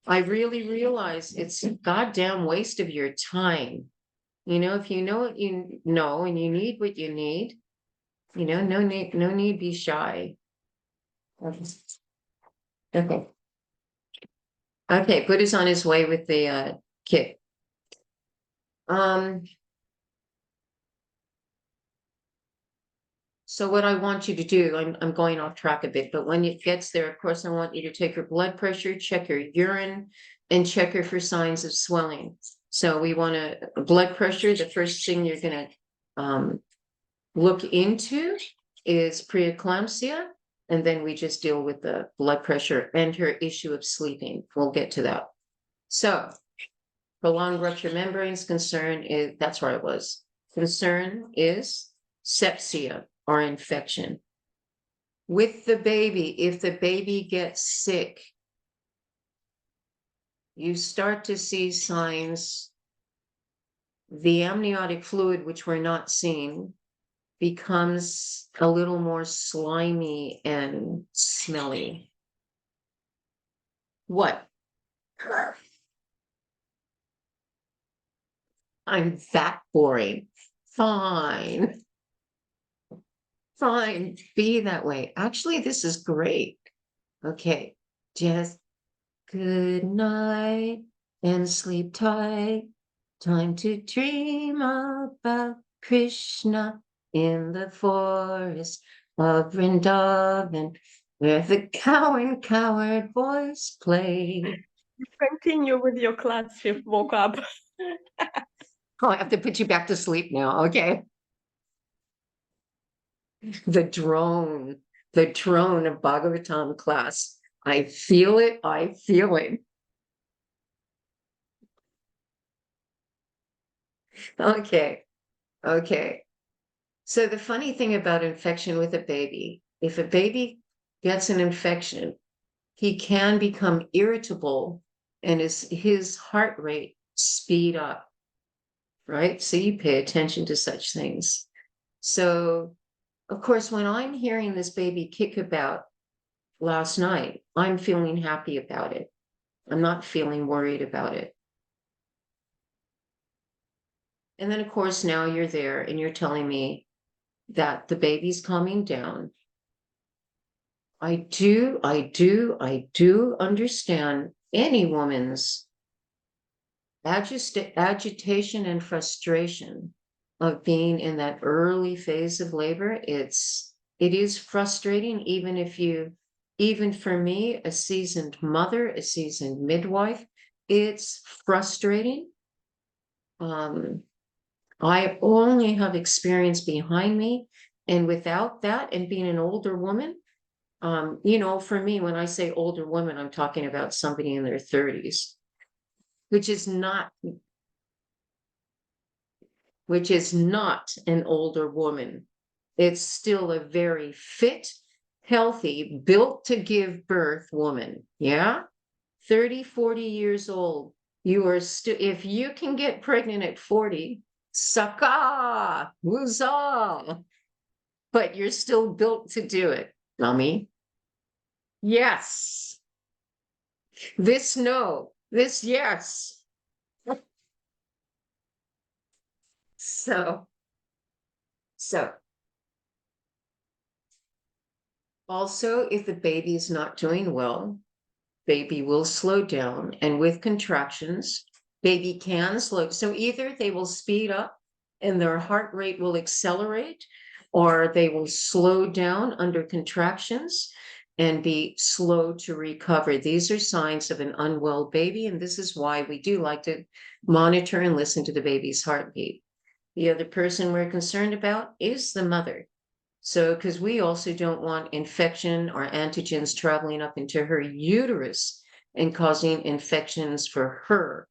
I really realize it's a goddamn waste of your time. You know, if you know what you know and you need what you need, you know, no need be shy. Okay. Okay, Buddha's on his way with the kit. So what I want you to do, I'm going off track a bit, but when it gets there, of course, I want you to take your blood pressure, check your urine, and check her for signs of swelling. So we want blood pressure. The first thing you're gonna look into is preeclampsia, and then we just deal with the blood pressure and her issue of sleeping. We'll get to that. So prolonged rupture membranes concern is, that's where I was. Concern is sepsia or infection. With the baby, if the baby gets sick, you start to see signs. The amniotic fluid, which we're not seeing, becomes a little more slimy and smelly. What? I'm that boring. Fine. Fine, be that way. Actually, this is great. Okay, just good night and sleep tight. Time to dream about Krishna in the forest of Vrindavan, where the cow and coward boys play. Continue with your class. She woke up. Oh, I have to put you back to sleep now, okay? The drone of Bhagavatam class. I feel it. Okay. Okay. So the funny thing about infection with a baby, if a baby gets an infection, he can become irritable and his heart rate speed up, right? So you pay attention to such things. So, of course, when I'm hearing this baby kick about last night, I'm feeling happy about it. I'm not feeling worried about it. And then, of course, now you're there and you're telling me that the baby's calming down. I do understand any woman's agitation and frustration of being in that early phase of labor. It is frustrating, even for me, a seasoned mother, a seasoned midwife, it's frustrating. I only have experience behind me, and without that, and being an older woman, for me, when I say older woman, I'm talking about somebody in their 30s, which is not an older woman. It's still a very fit, healthy, built to give birth woman. Yeah. 30, 40 years old. You are still, if you can get pregnant at 40, sucka, woozah, but you're still built to do it, dummy. Yes. This no, this yes. So also, if the baby is not doing well, baby will slow down, and with contractions, baby can slow. So either they will speed up and their heart rate will accelerate, or they will slow down under contractions and be slow to recover. These are signs of an unwell baby, and this is why we do like to monitor and listen to the baby's heartbeat. The other person we're concerned about is the mother. So, because we also don't want infection or antigens traveling up into her uterus and causing infections for her.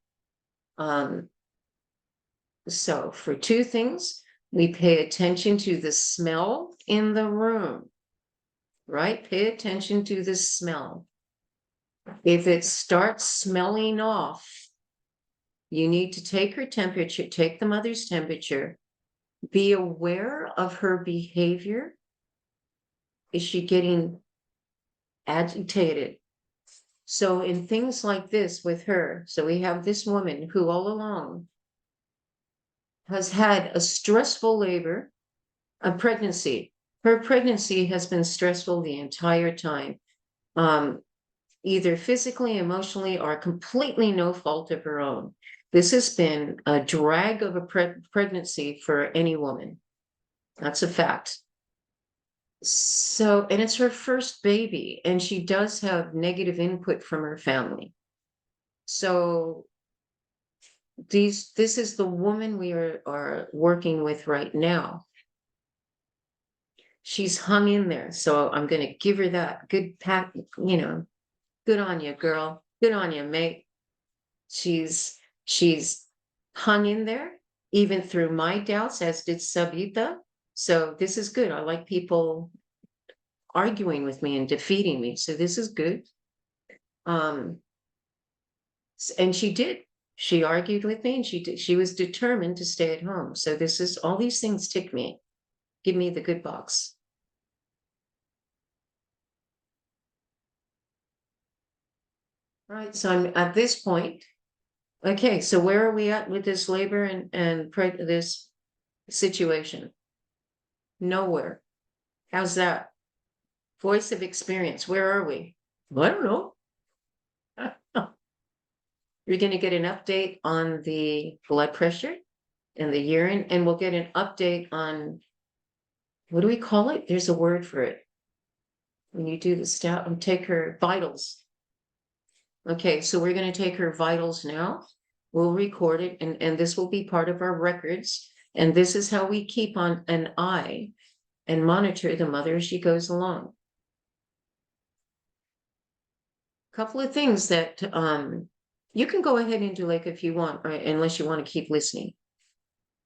So for two things, we pay attention to the smell in the room, right? Pay attention to the smell. If it starts smelling off, you need to take her temperature, take the mother's temperature, be aware of her behavior. Is she getting agitated? So in things like this with her, so we have this woman who all along has had a stressful labor, a pregnancy. Her pregnancy has been stressful the entire time, either physically, emotionally, or completely no fault of her own. This has been a drag of a pregnancy for any woman. That's a fact. So, and it's her first baby, and she does have negative input from her family. So this is the woman we are working with right now. She's hung in there. So I'm going to give her that good pat, good on you, girl. Good on you, mate. She's hung in there, even through my doubts, as did Sabita. So this is good. I like people arguing with me and defeating me. So this is good. And she did. She argued with me, and she was determined to stay at home. So this is, all these things tick me, give me the good box. All right, so I'm at this point. Okay, so where are we at with this labor and this situation? Nowhere. How's that? Voice of experience, where are we? I don't know. You're going to get an update on the blood pressure and the urine, and we'll get an update on, what do we call it? There's a word for it. When you do the stat and take her vitals. Okay, so we're going to take her vitals now. We'll record it, and this will be part of our records. And this is how we keep on an eye and monitor the mother as she goes along. A couple of things that you can go ahead and do, like, if you want, right, unless you want to keep listening.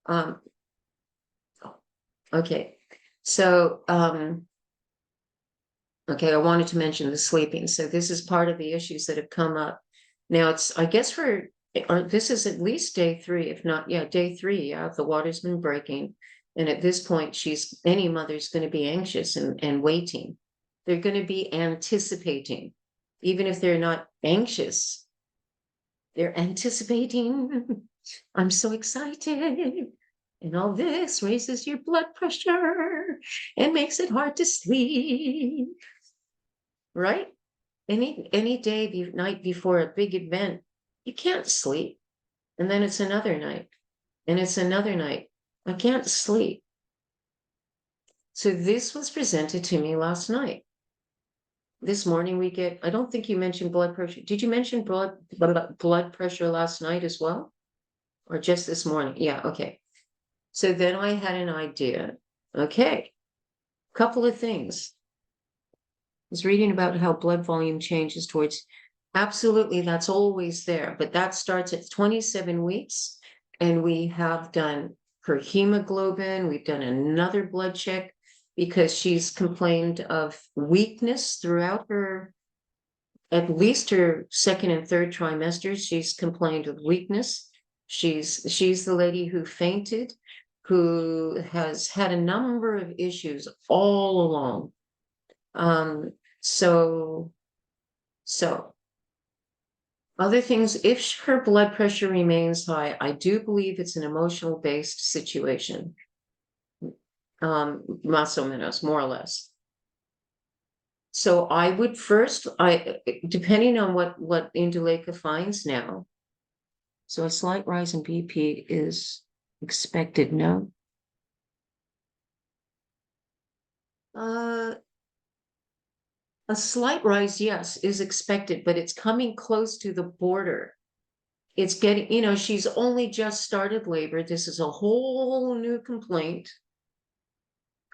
Um, okay, so, okay, I wanted to mention the sleeping. So this is part of the issues that have come up. Now it's, I guess this is at least day 3, if not, yeah, day 3. Yeah, the water's been breaking. And at this point, any mother's going to be anxious and waiting. They're going to be anticipating, even if they're not anxious. They're anticipating. I'm so excited. And all this raises your blood pressure and makes it hard to sleep. Right? Any day, night before a big event, you can't sleep. And then it's another night. And it's another night. I can't sleep. So this was presented to me last night. This morning I don't think you mentioned blood pressure. Did you mention blood pressure last night as well? Or just this morning? Yeah, okay. So then I had an idea. Okay, couple of things. I was reading about how blood volume changes towards, absolutely, that's always there, but that starts at 27 weeks. And we have done her hemoglobin, we've done another blood check because she's complained of weakness throughout at least her 2nd and 3rd trimesters. She's complained of weakness. She's the lady who fainted, who has had a number of issues all along. So other things, if her blood pressure remains high, I do believe it's an emotional based situation. Más o menos, more or less. So I would first, depending on what Induleka finds now. So a slight rise in BP is expected, no? A slight rise, yes, is expected, but it's coming close to the border. It's getting, she's only just started labor. This is a whole new complaint.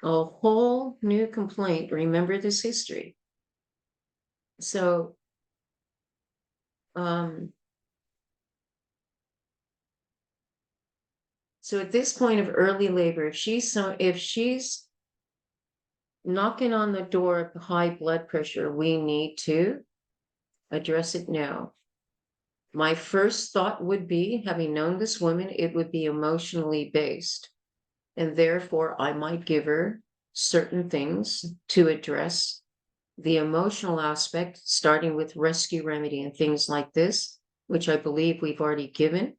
A whole new complaint. Remember this history. So, so at this point of early labor, if she's knocking on the door of high blood pressure, we need to address it now. My first thought would be, having known this woman, it would be emotionally based. And therefore, I might give her certain things to address the emotional aspect, starting with rescue remedy and things like this, which I believe we've already given.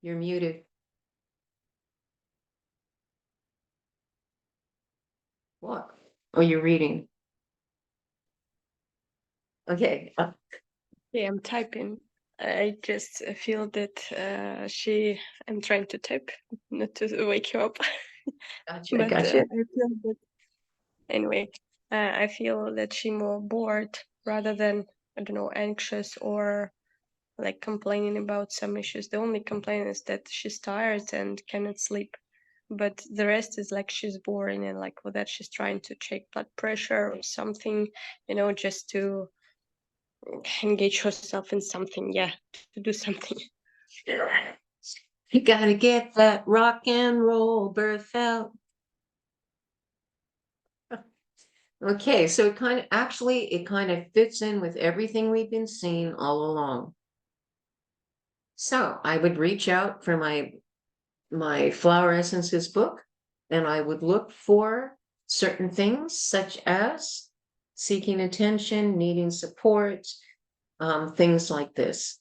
You're muted. What? Oh, you're reading. Okay. Yeah, I'm typing. I just feel that I'm trying to type, not to wake you up. Gotcha. But Gotcha. I feel that anyway, I feel that she's more bored rather than, I don't know, anxious or like complaining about some issues. The only complaint is that she's tired and cannot sleep. But the rest is like she's boring, and like with that she's trying to check blood pressure or something, just to engage herself in something, to do something. You gotta get that rock and roll birth out. Okay, so it kind of fits in with everything we've been seeing all along. So I would reach out for my flower essences book, and I would look for certain things such as seeking attention, needing support, things like this.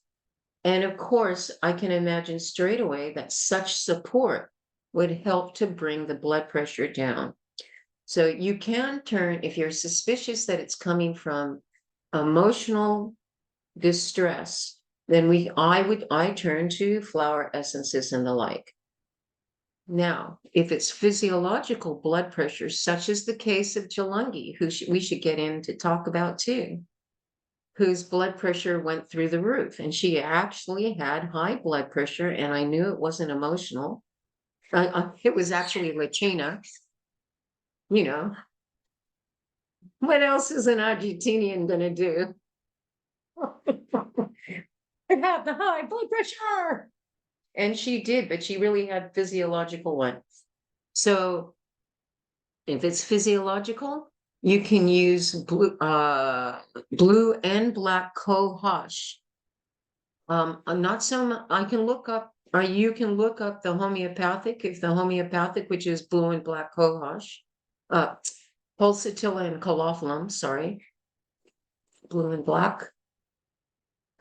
And of course, I can imagine straight away that such support would help to bring the blood pressure down. So you can turn, if you're suspicious that it's coming from emotional distress, then I turn to flower essences and the like. Now, if it's physiological blood pressure, such as the case of Jalungi, we should get in to talk about too, whose blood pressure went through the roof, and she actually had high blood pressure, and I knew it wasn't emotional. It was actually Latina. What else is an Argentinian gonna do? I have the high blood pressure. And she did, but she really had physiological one. So if it's physiological, you can use blue and black cohosh. I'm not so I can look up, or you can look up the homeopathic, if the homeopathic, which is blue and black cohosh, pulsatilla and calophyllum, sorry, blue and black,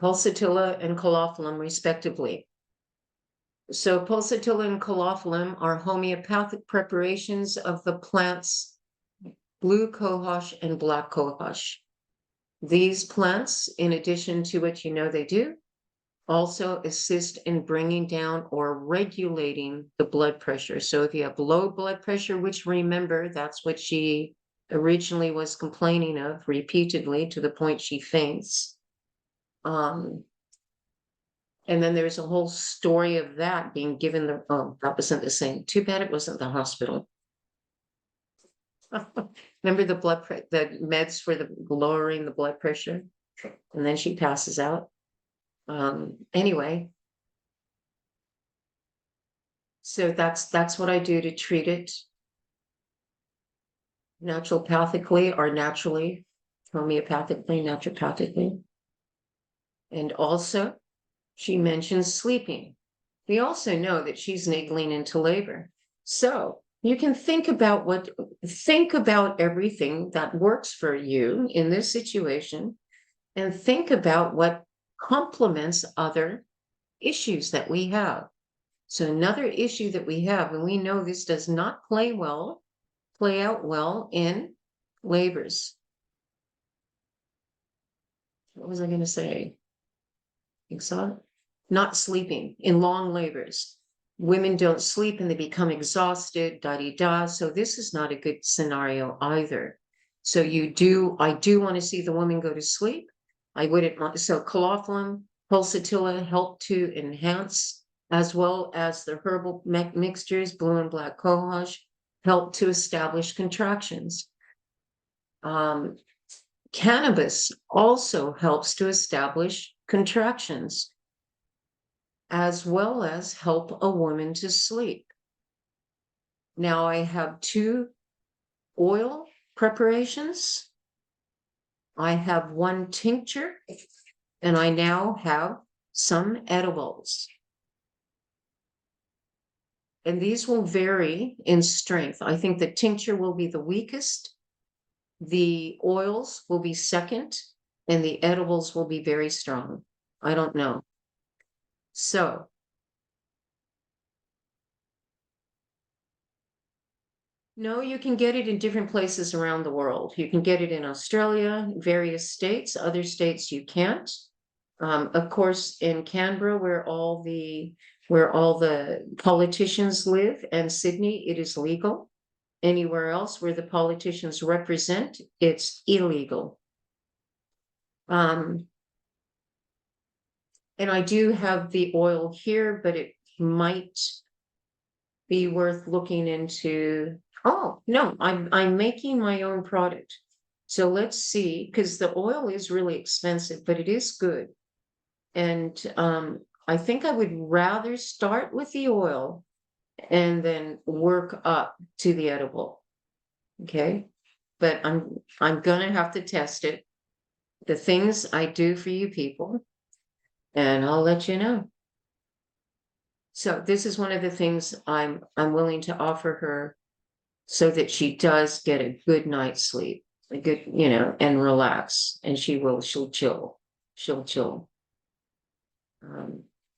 pulsatilla and calophyllum respectively. So pulsatilla and calophyllum are homeopathic preparations of the plants blue cohosh and black cohosh. These plants, in addition to what you know they do, also assist in bringing down or regulating the blood pressure. So if you have low blood pressure, which remember, that's what she originally was complaining of repeatedly to the point she faints. And then there's a whole story of that being given the, oh, that wasn't the same. Too bad it wasn't the hospital. Remember the the meds for the lowering the blood pressure? And then she passes out. Anyway. So that's what I do to treat it. Naturopathically or naturally, homeopathically, naturopathically. And also, she mentions sleeping. We also know that she's niggling into labor. So you can think about everything that works for you in this situation and think about what complements other issues that we have. So another issue that we have, and we know this does not play out well in labors. What was I going to say? Not sleeping in long labors. Women don't sleep and they become exhausted, da-di-da. So this is not a good scenario either. So I do want to see the woman go to sleep. I wouldn't want, so calophyllum, pulsatilla help to enhance, as well as the herbal mixtures, blue and black cohosh, help to establish contractions. Cannabis also helps to establish contractions, as well as help a woman to sleep. Now I have 2 oil preparations. I have 1 tincture, and I now have some edibles. And these will vary in strength. I think the tincture will be the weakest. The oils will be second, and the edibles will be very strong. I don't know. So no, you can get it in different places around the world. You can get it in Australia, various states, other states you can't. Of course, in Canberra, where all the politicians live, and Sydney, it is legal. Anywhere else where the politicians represent, it's illegal. And I do have the oil here, but it might be worth looking into. Oh, no, I'm making my own product. So let's see, because the oil is really expensive, but it is good. And I think I would rather start with the oil and then work up to the edible. Okay. But I'm gonna have to test it. The things I do for you people, and I'll let you know. So this is one of the things I'm willing to offer her, so that she does get a good night's sleep, a good, and relax, and she'll chill.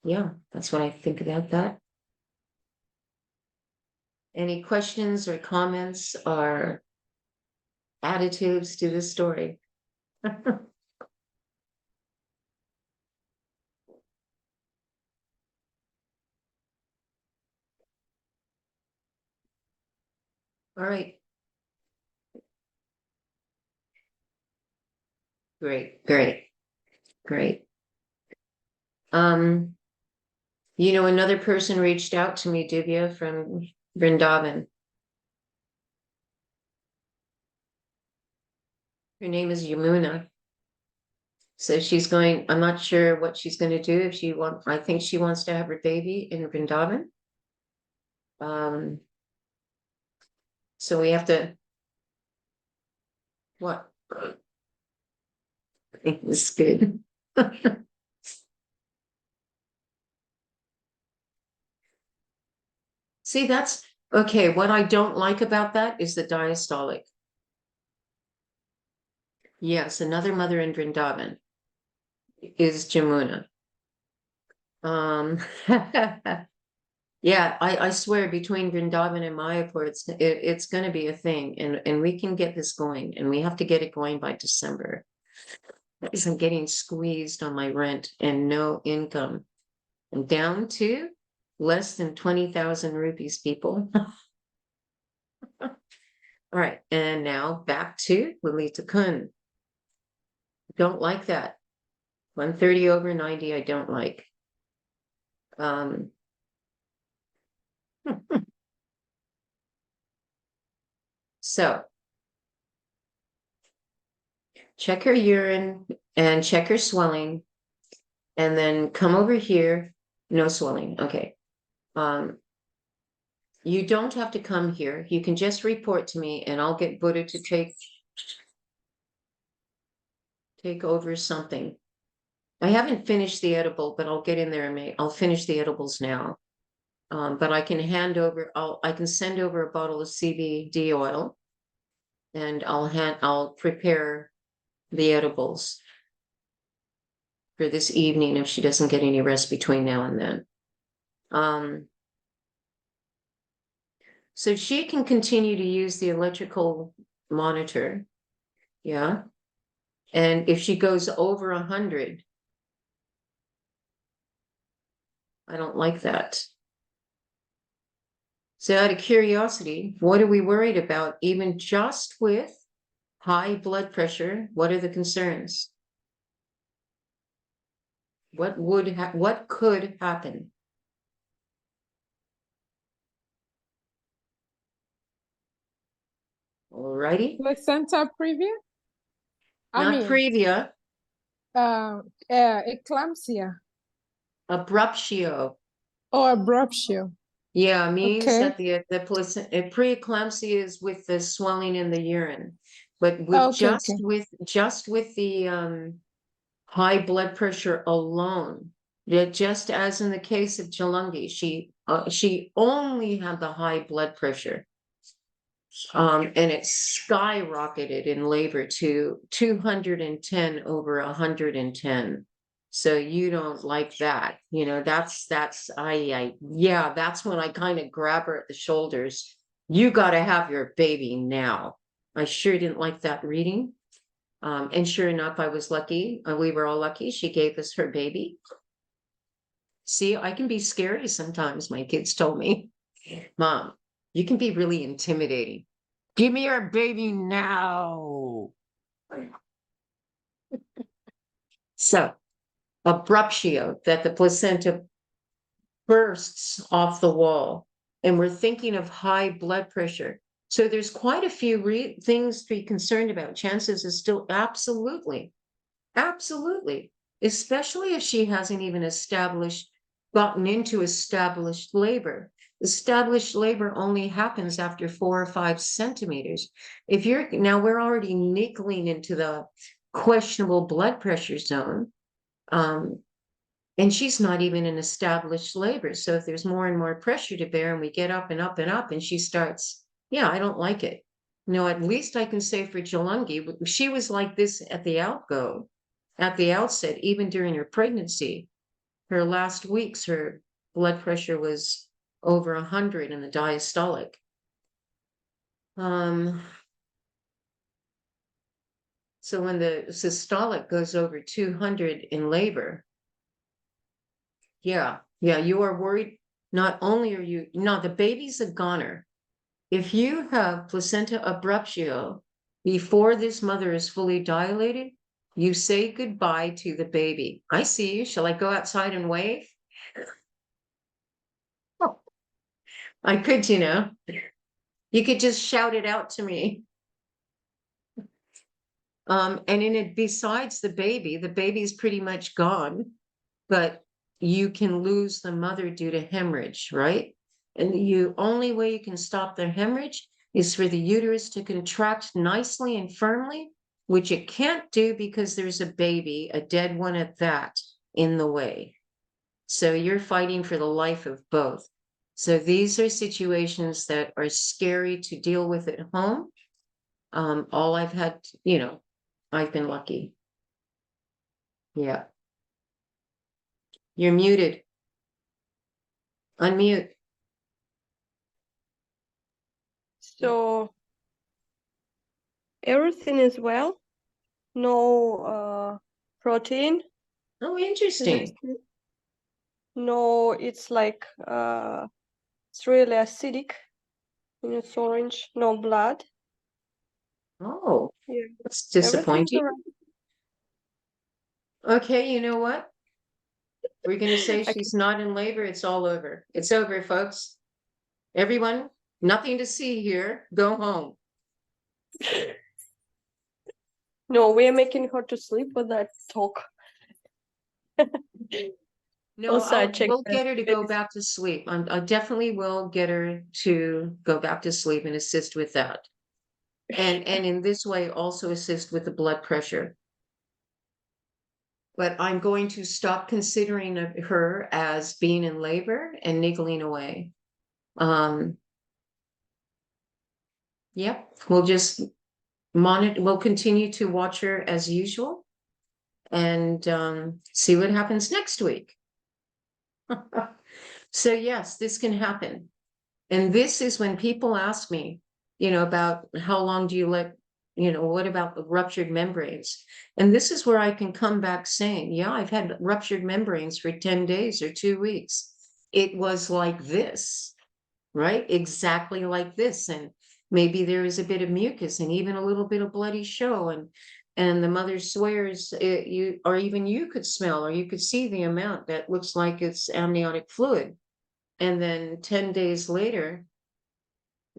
Yeah, that's what I think about that. Any questions or comments or additives to this story? All right. Great. Another person reached out to me, Divya, from Vrindavan. Her name is Yamuna. So she's going, I'm not sure what she's going to do if I think she wants to have her baby in Vrindavan. So we have to, what? I think this is good. See, that's, okay, what I don't like about that is the diastolic. Yes, another mother in Vrindavan is Jamuna. Yeah, I swear between Vrindavan and Mayapur, it's going to be a thing, and we can get this going, and we have to get it going by December. Because I'm getting squeezed on my rent and no income. I'm down to less than 20,000 rupees, people. All right, and now back to Lalita Kun. Don't like that. 130 over 90, I don't like. So check her urine and check her swelling, and then come over here. No swelling. Okay. You don't have to come here. You can just report to me, and I'll get Buddha to take over something. I haven't finished the edible, but I'll get in there and I'll finish the edibles now. But I can I can send over a bottle of CBD oil, and I'll prepare the edibles for this evening if she doesn't get any rest between now and then. So she can continue to use the electrical monitor. Yeah. And if she goes over 100, I don't like that. So out of curiosity, what are we worried about? Even just with high blood pressure, what are the concerns? What could happen? Alrighty. Placenta previa? Not previa. Eclampsia Abruptio. or abruptio. Yeah, means Okay. that the preeclampsia is with the swelling in the urine, but with Okay, just with the high blood pressure alone, just as in the case of Jalangi, she only had the high blood pressure, and it skyrocketed in labor to 210 over 110. So you don't like that, that's yeah, that's when I kind of grab her at the shoulders. You got to have your baby now. I sure didn't like that reading. And sure enough, I was lucky. We were all lucky. She gave us her baby. See, I can be scary sometimes, my kids told me. Mom, you can be really intimidating. Give me your baby now. So, abruptio, that the placenta bursts off the wall, and we're thinking of high blood pressure. So there's quite a few things to be concerned about. Chances is still absolutely, especially if she hasn't even gotten into established labor. Established labor only happens after 4 or 5 centimeters. Now we're already nickling into the questionable blood pressure zone. And she's not even in established labor. So if there's more and more pressure to bear, and we get up and up and up, and she starts, yeah, I don't like it. At least I can say for Jalangi, she was like this at the outset, even during her pregnancy. Her last weeks, her blood pressure was over 100 in the diastolic. So when the systolic goes over 200 in labor, yeah, you are worried. Not only are you, no, the baby's a goner. If you have placenta abruptio before this mother is fully dilated, you say goodbye to the baby. I see you. Shall I go outside and wave? Oh, I could, You could just shout it out to me. And in it, besides the baby's pretty much gone, but you can lose the mother due to hemorrhage, right? And the only way you can stop the hemorrhage is for the uterus to contract nicely and firmly, which it can't do because there's a baby, a dead one at that, in the way. So you're fighting for the life of both. So these are situations that are scary to deal with at home. All I've had, I've been lucky. Yeah. You're muted. Unmute. So everything is well. No protein. Oh, interesting. No, it's like it's really acidic. It's orange. No blood. Oh, Yeah. that's Everything's disappointing. alright. Okay, you know what? We're going to say she's not in labor. It's all over. It's over, folks. Everyone, nothing to see here. Go home. No, we are making her to sleep with that talk. No, Also, I checked we'll the get her to go baby's- back to sleep. I definitely will get her to go back to sleep and assist with that. And in this way, also assist with the blood pressure. But I'm going to stop considering her as being in labor and niggling away. Yep, we'll just monitor, we'll continue to watch her as usual and see what happens next week. So yes, this can happen. And this is when people ask me, about how long do you let, what about the ruptured membranes? And this is where I can come back saying, yeah, I've had ruptured membranes for 10 days or 2 weeks. It was like this, right? Exactly like this. And maybe there is a bit of mucus and even a little bit of bloody show. And the mother swears even you could smell, or you could see the amount that looks like it's amniotic fluid. And then 10 days later,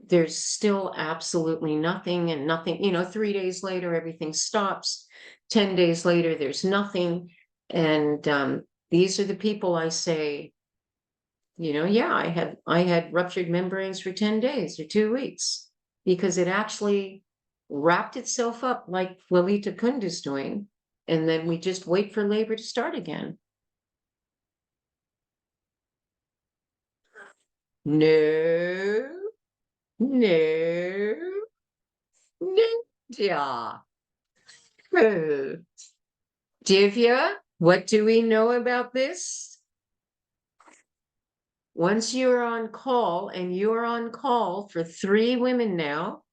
there's still absolutely nothing and nothing, 3 days later, everything stops. 10 days later, there's nothing. And these are the people I say, yeah, I had ruptured membranes for 10 days or 2 weeks because it actually wrapped itself up like Lalita Kund is doing. And then we just wait for labor to start again. No, no, no, yeah. Oh. Divya, what do we know about this? Once you're on call, and you're on call for 3 women now,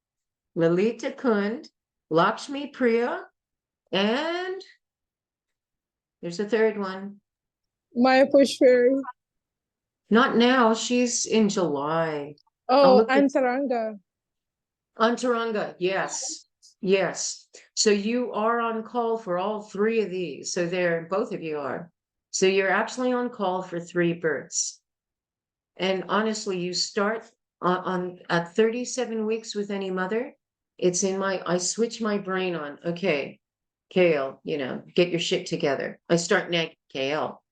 Lalita Kund, Lakshmi Priya, and there's a third one. Mayapur. Not now, she's in July. Oh, Antaranga. Antaranga, yes, yes. So you are on call for all 3 of these. So both of you are. So you're actually on call for 3 births. And honestly, you start on at 37 weeks with any mother. It's I switch my brain on. Okay, Kale, get your shit together. I start nagging Kale.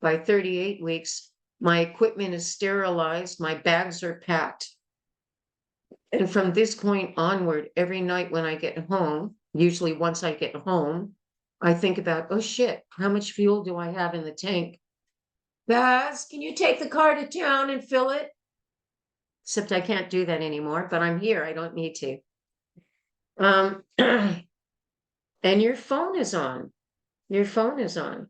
By 38 weeks, my equipment is sterilized. My bags are packed. And from this point onward, every night when I get home, usually once I get home, I think about, oh shit, how much fuel do I have in the tank? Baz, can you take the car to town and fill it? Except I can't do that anymore, but I'm here. I don't need to. And your phone is on. Your phone is on.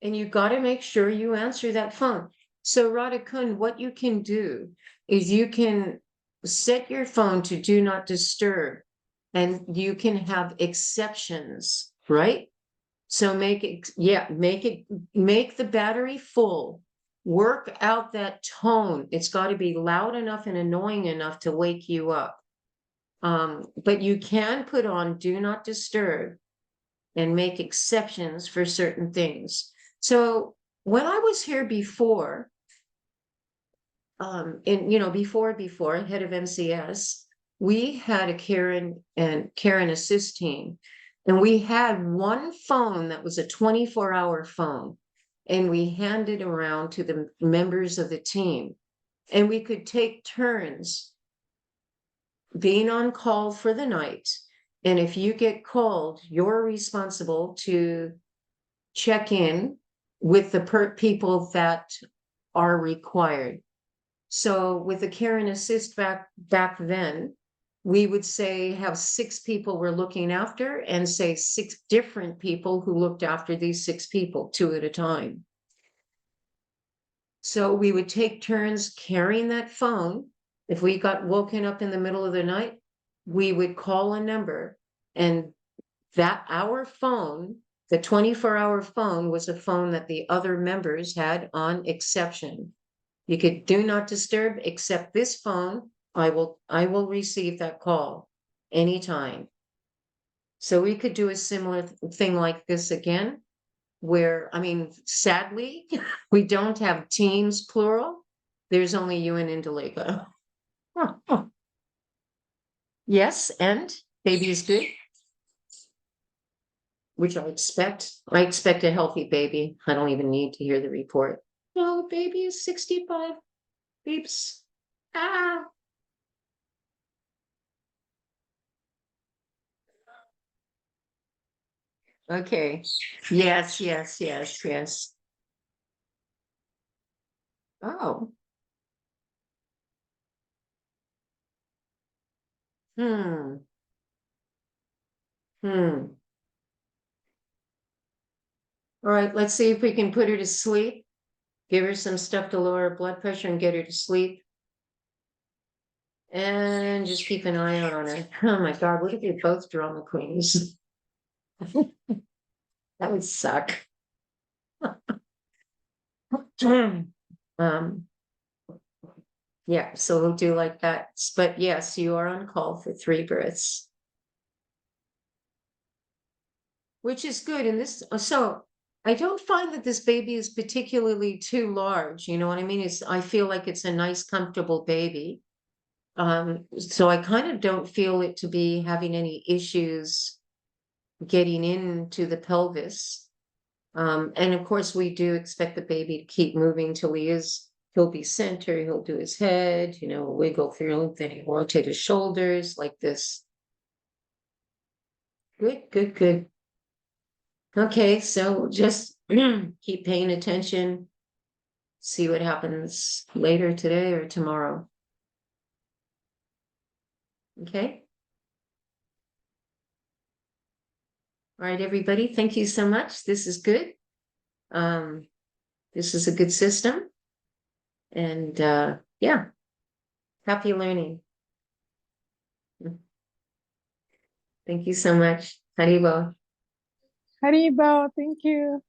And you got to make sure you answer that phone. So Radha Kund, what you can do is you can set your phone to do not disturb, and you can have exceptions, right? So make the battery full. Work out that tone. It's got to be loud enough and annoying enough to wake you up. But you can put on do not disturb and make exceptions for certain things. So when I was here before, and before head of MCS, we had a Karen assist team, and we had one phone that was a 24-hour phone, and we handed around to the members of the team, and we could take turns being on call for the night. And if you get called, you're responsible to check in with the people that are required. So with the Karen Assist back then, we would say have 6 people we're looking after, and say 6 different people who looked after these 6 people, 2 at a time. So we would take turns carrying that phone. If we got woken up in the middle of the night, we would call a number, and our phone, the 24-hour phone, was a phone that the other members had on exception. You could do not disturb, except this phone. I will receive that call anytime. So we could do a similar thing like this again, where, sadly, we don't have teams plural. There's only you and Indelica. Yes, and baby is good. Which I expect. I expect a healthy baby. I don't even need to hear the report. No, baby is 65. Beeps. Ah. Okay. Yes. Oh. Hmm. All right, let's see if we can put her to sleep. Give her some stuff to lower her blood pressure and get her to sleep. And just keep an eye out on her. Oh my God, what if you're both drama queens? That would suck. Yeah, so we'll do like that. But yes, you are on call for 3 births. Which is good. And so I don't find that this baby is particularly too large. You know what I mean? I feel like it's a nice, comfortable baby. So I kind of don't feel it to be having any issues getting into the pelvis. And of course, we do expect the baby to keep moving till he'll be centered, he'll do his head, wiggle through, then he'll rotate his shoulders like this. Good. Okay, so just keep paying attention, see what happens later today or tomorrow. Okay. All right, everybody, thank you so much. This is good. This is a good system. And yeah, happy learning. Thank you so much. Haribo. Haribo, thank you.